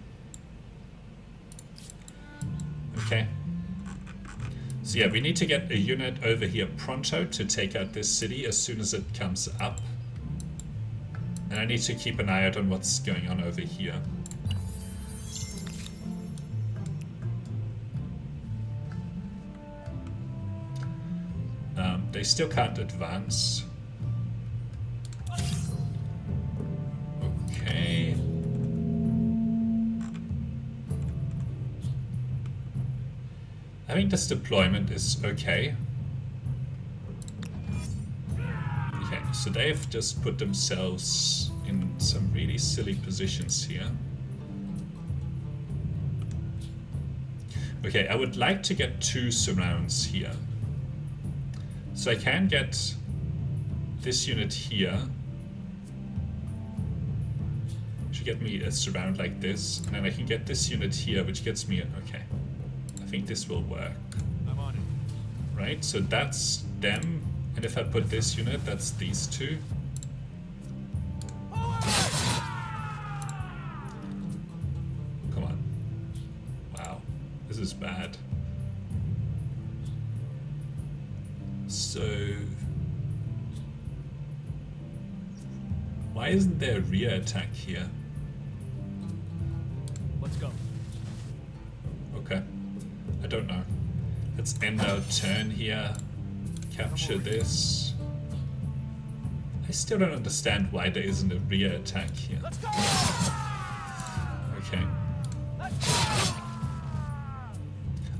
A: Okay. So yeah, we need to get a unit over here pronto to take out this city as soon as it comes up. And I need to keep an eye out on what's going on over here. They still can't advance. Okay. I think this deployment is okay. Okay, so they've just put themselves in some really silly positions here. Okay, I would like to get 2 surrounds here. So I can get this unit here. Should get me a surround like this, and then I can get this unit here, which gets me okay. I think this will work.
D: I'm on it.
A: Right, so that's them, and if I put this unit, that's these 2. Come on. Wow, this is bad. So why isn't there a rear attack here?
D: Let's go.
A: Okay, I don't know. Let's end our turn here. Capture this. I still don't understand why there isn't a rear attack here.
D: Let's go.
A: Okay.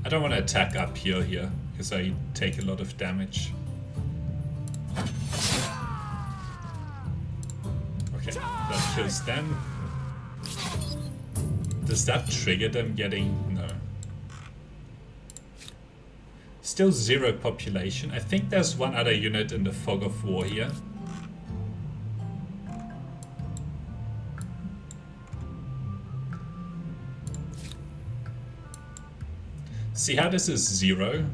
A: I don't want to attack up here because I take a lot of damage. Okay, that kills them. Does that trigger them getting... no. Still 0 population. I think there's one other unit in the fog of war here. See how this is 0?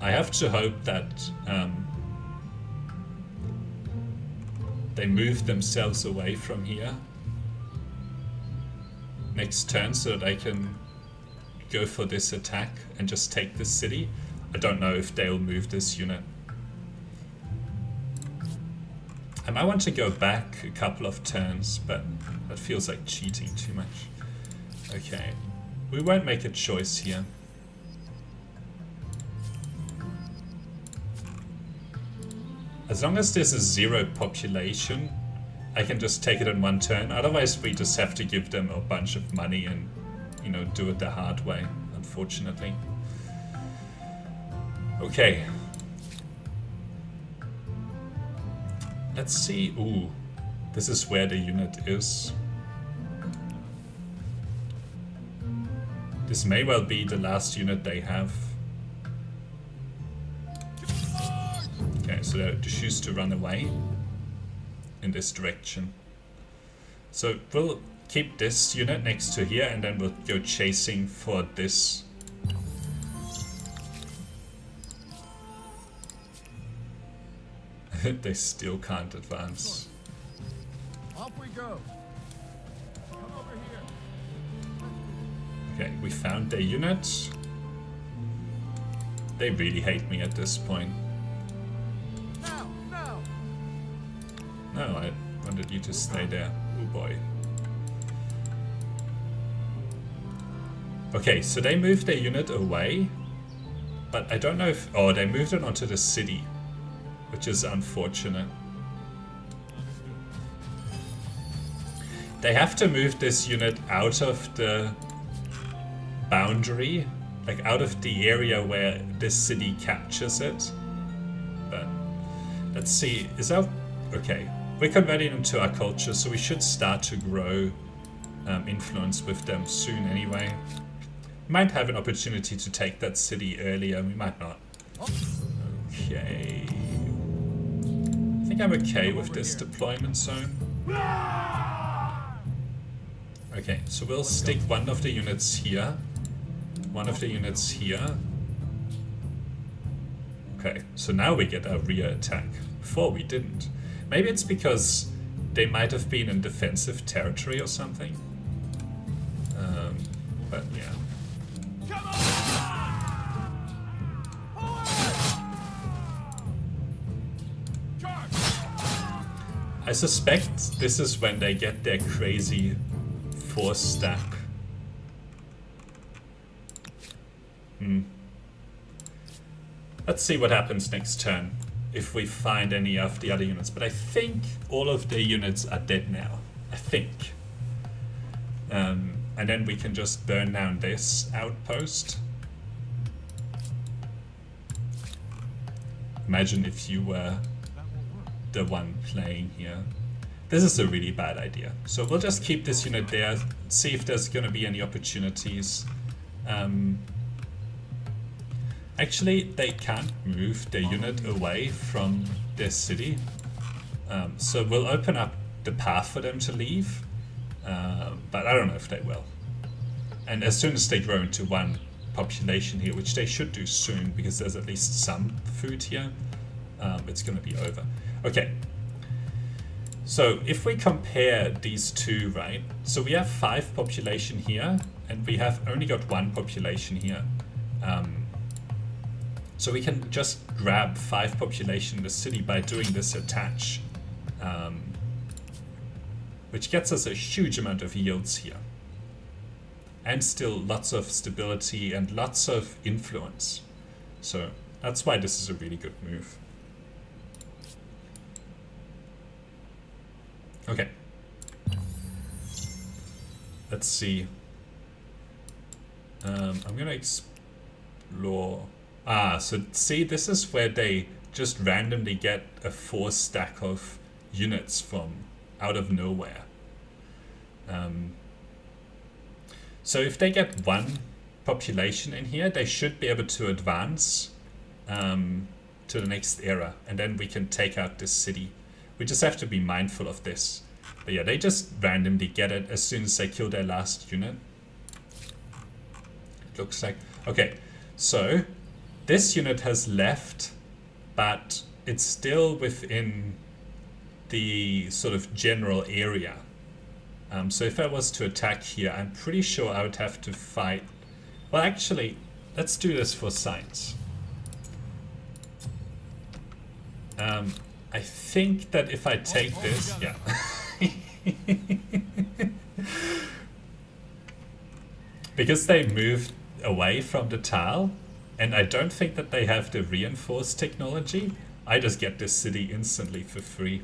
A: I have to hope that they move themselves away from here next turn so that I can go for this attack and just take this city. I don't know if they'll move this unit. I might want to go back a couple of turns, but that feels like cheating too much. Okay. We won't make a choice here. As long as there's a 0 population, I can just take it in one turn. Otherwise, we just have to give them a bunch of money and, you know, do it the hard way, unfortunately. Okay. Let's see. Ooh, this is where the unit is. This may well be the last unit they have. Okay, so they choose to run away in this direction. So we'll keep this unit next to here and then we'll go chasing for this. They still can't advance.
B: Off we go. Come over here.
A: Okay, we found their unit. They really hate me at this point.
B: Now, now.
A: No, I wanted you to stay there. Oh boy. Okay, so they moved their unit away. But I don't know if... oh, they moved it onto the city. Which is unfortunate. They have to move this unit out of the boundary, like out of the area where this city captures it. But let's see, is our... okay, we're converting them to our culture, so we should start to grow influence with them soon anyway. We might have an opportunity to take that city earlier, we might not. Okay. I think I'm okay with this deployment zone. Okay, so we'll stick one of the units here, one of the units here. Okay, so now we get our rear attack. Before we didn't. Maybe it's because they might have been in defensive territory or something. But yeah. I suspect this is when they get their crazy force stack. Let's see what happens next turn if we find any of the other units. But I think all of the units are dead now. I think. And then we can just burn down this outpost. Imagine if you were the one playing here. This is a really bad idea. So we'll just keep this unit there, see if there's going to be any opportunities. Actually, they can't move the unit away from their city. So we'll open up the path for them to leave. But I don't know if they will. And as soon as they grow into one population here, which they should do soon because there's at least some food here, it's going to be over. Okay. So if we compare these two, right? So we have 5 population here, and we have only got 1 population here. So we can just grab 5 population in the city by doing this attach, which gets us a huge amount of yields here. And still lots of stability and lots of influence. So that's why this is a really good move. Okay. Let's see. I'm gonna explore. So see, this is where they just randomly get a force stack of units from out of nowhere. So if they get 1 population in here, they should be able to advance to the next era, and then we can take out this city. We just have to be mindful of this. But yeah, they just randomly get it as soon as they kill their last unit. It looks like... Okay, so this unit has left, but it's still within the sort of general area. So if I was to attack here, I'm pretty sure I would have to fight... Well, actually, let's do this for science. I think that if I take this... Yeah. Because they moved away from the tile, and I don't think that they have the reinforced technology, I just get this city instantly for free.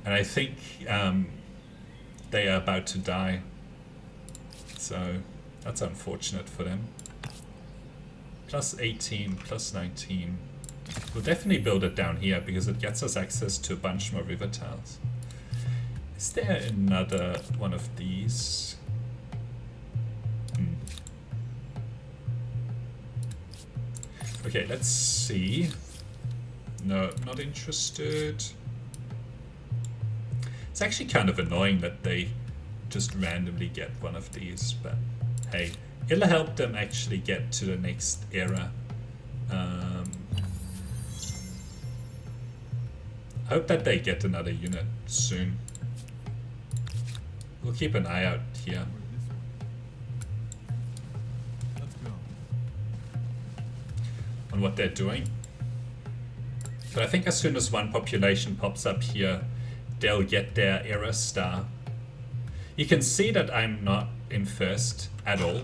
A: And I think they are about to die. So that's unfortunate for them. Plus 18, plus 19. We'll definitely build it down here because it gets us access to a bunch more river tiles. Is there another one of these? Okay, let's see. No, not interested. It's actually kind of annoying that they just randomly get one of these, but hey, it'll help them actually get to the next era. I hope that they get another unit soon. We'll keep an eye out here.
B: Let's go.
A: On what they're doing. But I think as soon as one population pops up here, they'll get their era star. You can see that I'm not in first at all.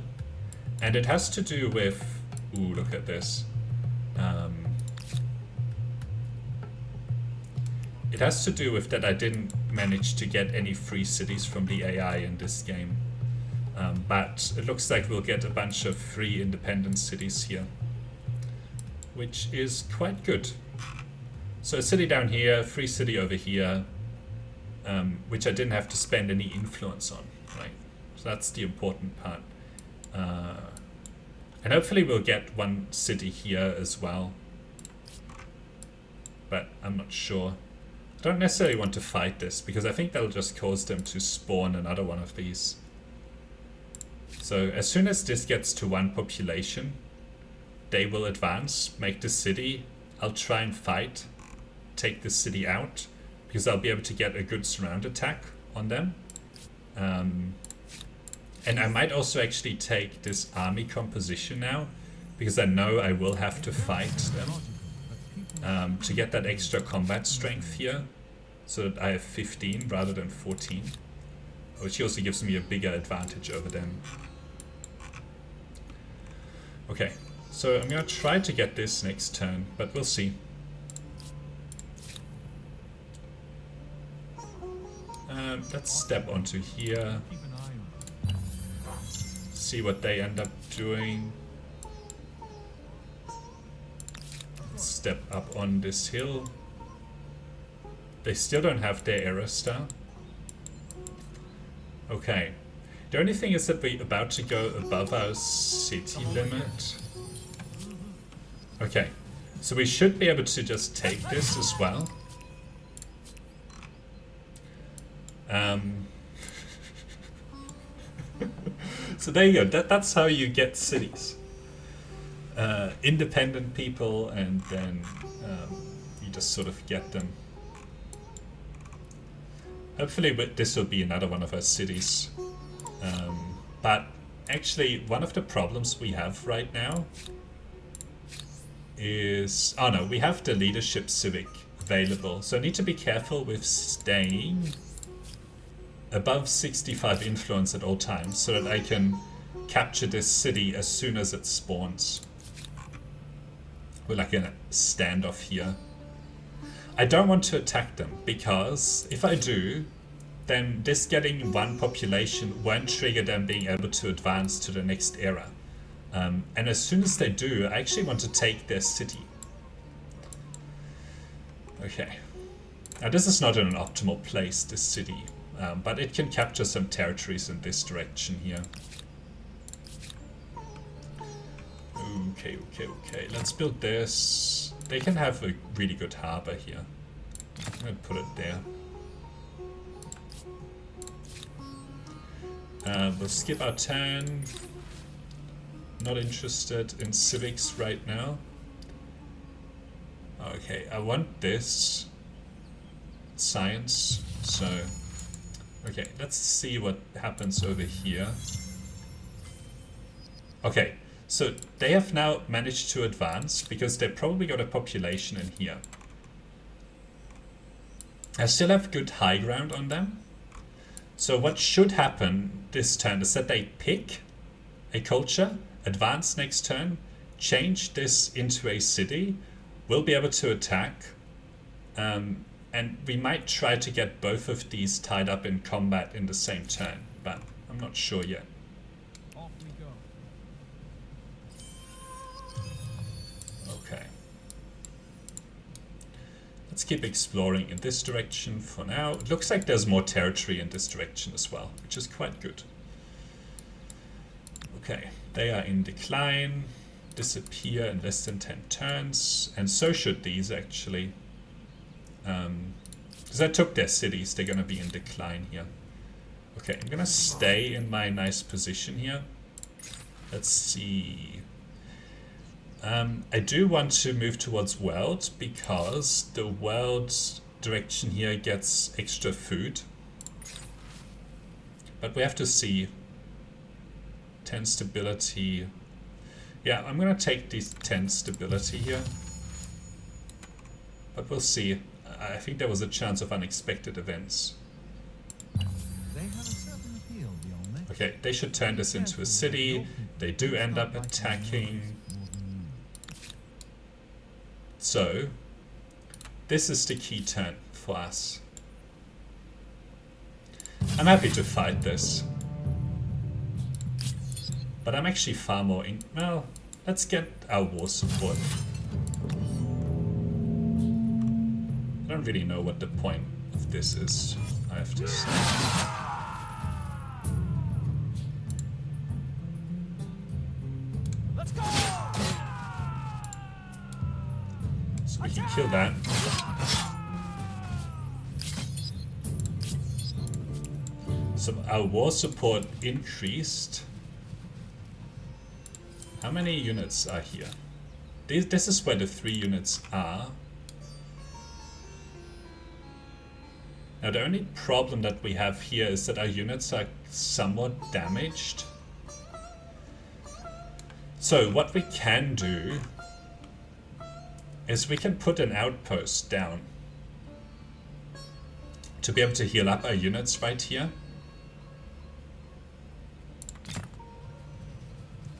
A: And it has to do with... Ooh, look at this. It has to do with that I didn't manage to get any free cities from the AI in this game. But it looks like we'll get a bunch of free independent cities here, which is quite good. So a city down here, free city over here, which I didn't have to spend any influence on, right? So that's the important part. And hopefully we'll get one city here as well. But I'm not sure. don't necessarily want to fight this, because I think that'll just cause them to spawn another one of these. So as soon as this gets to 1 population, they will advance, make the city. I'll try and fight, take the city out, because I'll be able to get a good surround attack on them. And I might also actually take this army composition now, because I know I will have to fight them to get that extra combat strength here, so that I have 15 rather than 14, which also gives me a bigger advantage over them. Okay, so I'm gonna try to get this next turn, but we'll see. Let's step onto here,
D: Keep an eye on it.
A: see what they end up doing. Step up on this hill. They still don't have their Aerostar. Okay. The only thing is that we're about to go above our city limit. Okay. So we should be able to just take this as well. So there you go. That's how you get cities. Independent people, and then you just sort of get them. Hopefully this will be another one of our cities. But actually, one of the problems we have right now is... Oh no, we have the leadership civic available. So I need to be careful with staying above 65 influence at all times, so that I can capture this city as soon as it spawns. We're like in a standoff here. I don't want to attack them, because if I do, then this getting 1 population won't trigger them being able to advance to the next era. And as soon as they do, I actually want to take their city. Okay. Now this is not in an optimal place, this city, but it can capture some territories in this direction here. Okay. Let's build this. They can have a really good harbor here. I'm gonna put it there. We'll skip our turn. Not interested in civics right now. Okay, I want this. Science. So, okay, let's see what happens over here. Okay. So they have now managed to advance, because they probably got a population in here. I still have good high ground on them. So what should happen this turn is that they pick a culture, advance next turn, change this into a city, we'll be able to attack, and we might try to get both of these tied up in combat in the same turn, but I'm not sure yet.
D: Off we go.
A: Okay. Let's keep exploring in this direction for now. It looks like there's more territory in this direction as well, which is quite good. Okay, they are in decline, disappear in less than 10 turns, and so should these actually. Because I took their cities, they're going to be in decline here. Okay, I'm going to stay in my nice position here. Let's see. I do want to move towards world, because the world direction here gets extra food. But we have to see. 10 stability. Yeah, I'm gonna take these 10 stability here. But we'll see. I think there was a chance of unexpected events.
B: They have a certain appeal, the Olmec.
A: Okay, they should turn this into a city. They do end up attacking. So, this is the key turn for us. I'm happy to fight this. But I'm actually far more in... Well, let's get our war support. I don't really know what the point of this is, I have to say.
D: Let's go!
A: So we can kill that. So our war support increased. How many units are here? This is where the 3 units are. Now the only problem that we have here is that our units are somewhat damaged. So what we can do is we can put an outpost down to be able to heal up our units right here.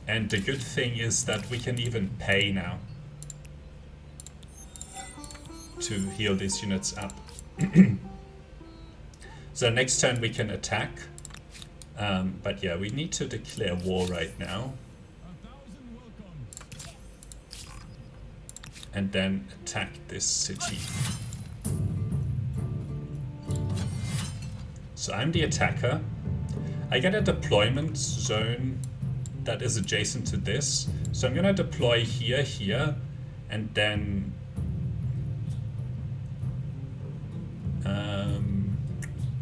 A: And the good thing is that we can even pay now to heal these units up. So next turn we can attack. But yeah, we need to declare war right now. And then attack this city. So I'm the attacker. I get a deployment zone that is adjacent to this. So I'm gonna deploy here, here, and then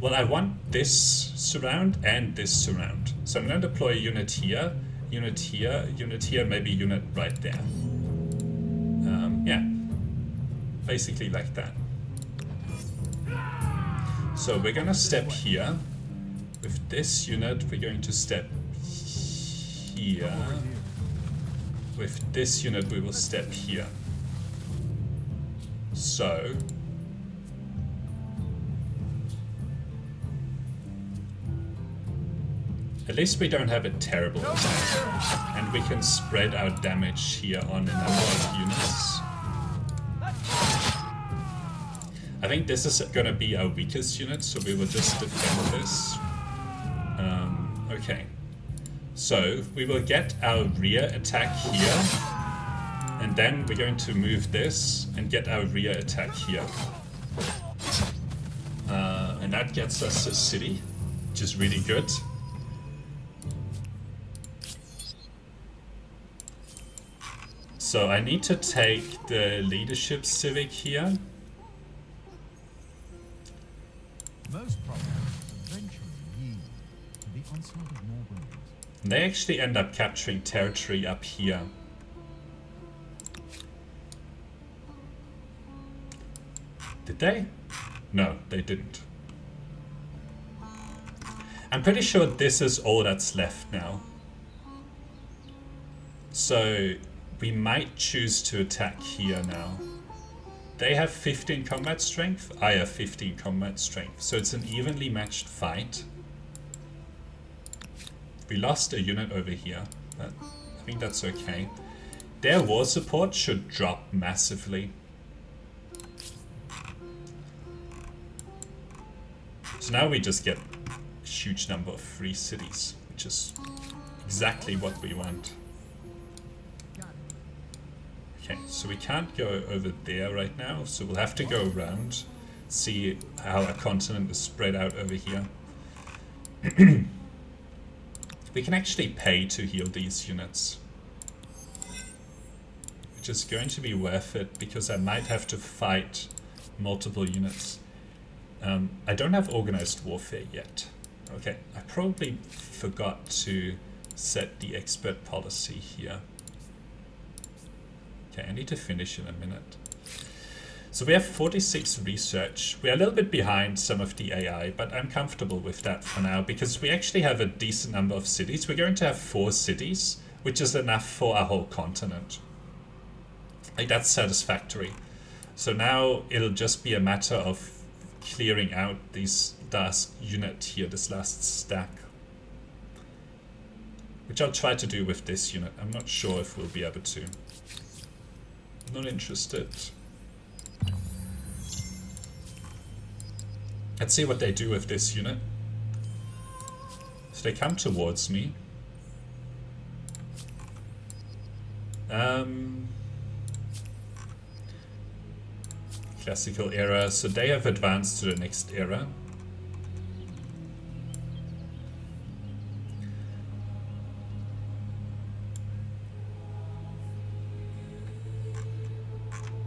A: well, I want this surround and this surround. So I'm gonna deploy a unit here, unit here, unit here, maybe unit right there. Yeah, basically like that. So we're gonna step here. With this unit, we're going to step here. With this unit, we will step here. So at least we don't have a terrible attack, and we can spread our damage here on a number of units. I think this is going to be our weakest unit, so we will just defend this. Okay, so we will get our rear attack here, and then we're going to move this and get our rear attack here. And that gets us a city, which is really good. So I need to take the leadership civic here.
B: Most problems eventually yield to the onslaught of more buildings.
A: And they actually end up capturing territory up here. Did they? No, they didn't. I'm pretty sure this is all that's left now. So we might choose to attack here now. They have 15 combat strength, I have 15 combat strength, so it's an evenly matched fight. We lost a unit over here, but I think that's okay. Their war support should drop massively. So now we just get a huge number of free cities, which is exactly what we want. Okay, so we can't go over there right now, so we'll have to go around, see how our continent is spread out over here. We can actually pay to heal these units, which is going to be worth it because I might have to fight multiple units. I don't have organized warfare yet. Okay, I probably forgot to set the expert policy here. Okay, I need to finish in a minute. So we have 46 research. We're a little bit behind some of the AI, but I'm comfortable with that for now because we actually have a decent number of cities. We're going to have 4 cities, which is enough for our whole continent. Like, that's satisfactory. So now it'll just be a matter of clearing out this last unit here, this last stack. Which I'll try to do with this unit. I'm not sure if we'll be able to. Not interested. Let's see what they do with this unit. So they come towards me. Classical era, so they have advanced to the next era.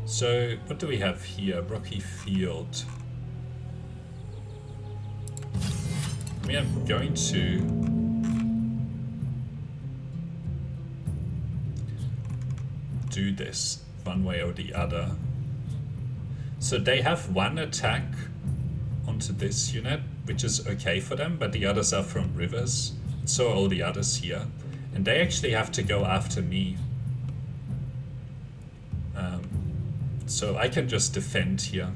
A: So, what do we have here? Rocky Field. I mean, I'm going to do this one way or the other. So they have one attack onto this unit, which is okay for them, but the others are from rivers. So are all the others here. And they actually have to go after me. So I can just defend here.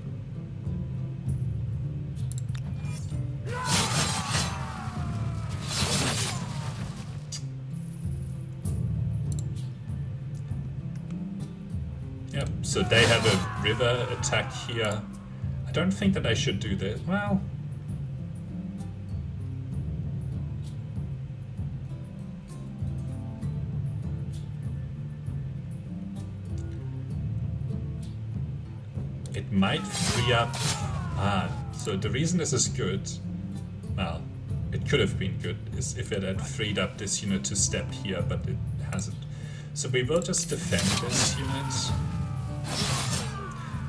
A: Yep, so they have a river attack here. I don't think that I should do this. Well, it might free up. So the reason this is good, well, it could have been good, is if it had freed up this unit to step here, but it hasn't. So we will just defend this unit.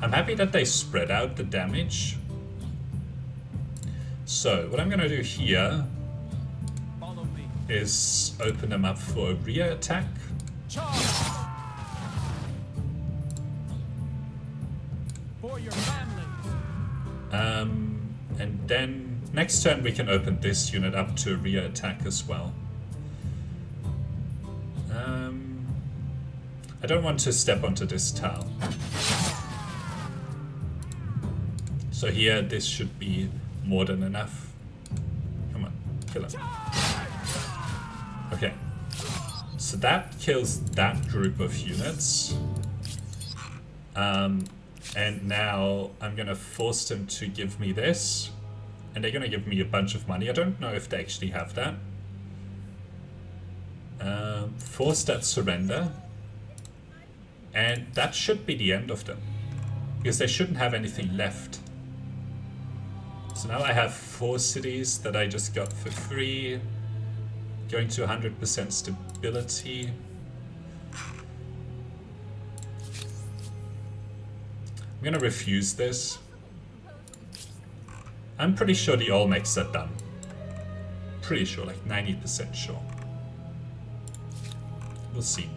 A: I'm happy that they spread out the damage. So what I'm gonna do here
D: Follow me.
A: is open them up for a rear attack.
D: Charge! For your families.
A: And then next turn we can open this unit up to a rear attack as well. I don't want to step onto this tile. So here this should be more than enough. Come on, kill him. Okay. So that kills that group of units. And now I'm gonna force them to give me this. And they're gonna give me a bunch of money. I don't know if they actually have that. Force that surrender. And that should be the end of them. Because they shouldn't have anything left. So now I have 4 cities that I just got for free. Going to 100% stability. I'm gonna refuse this. I'm pretty sure the Olmecs are done. Pretty sure, like 90% sure. We'll see.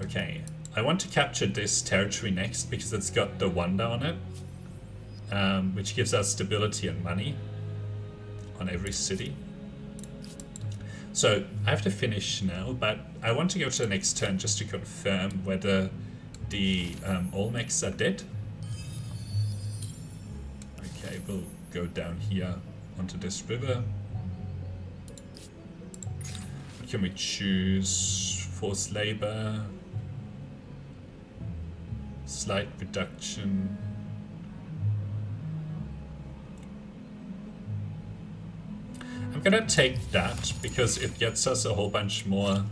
A: Okay, I want to capture this territory next because it's got the wonder on it. Which gives us stability and money on every city. So I have to finish now, but I want to go to the next turn just to confirm whether the Olmecs are dead. Okay, we'll go down here onto this river. Can we choose forced labor? Slight reduction. I'm gonna take that because it gets us a whole bunch more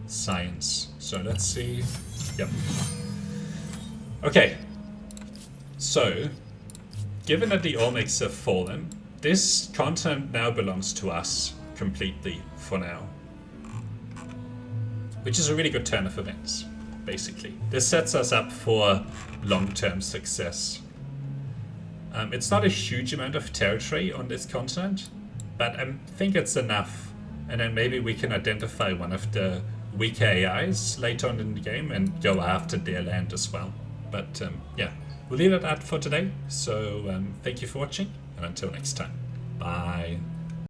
A: science. So let's see. Yep. Okay. So, given that the Olmecs have fallen, this continent now belongs to us completely for now. Which is a really good turn of events, basically. This sets us up for long-term success. It's not a huge amount of territory on this continent, but I think it's enough. And then maybe we can identify one of the weaker AIs later on in the game and go after their land as well. But yeah, we'll leave it at that for today. So thank you for watching, and until next time, bye.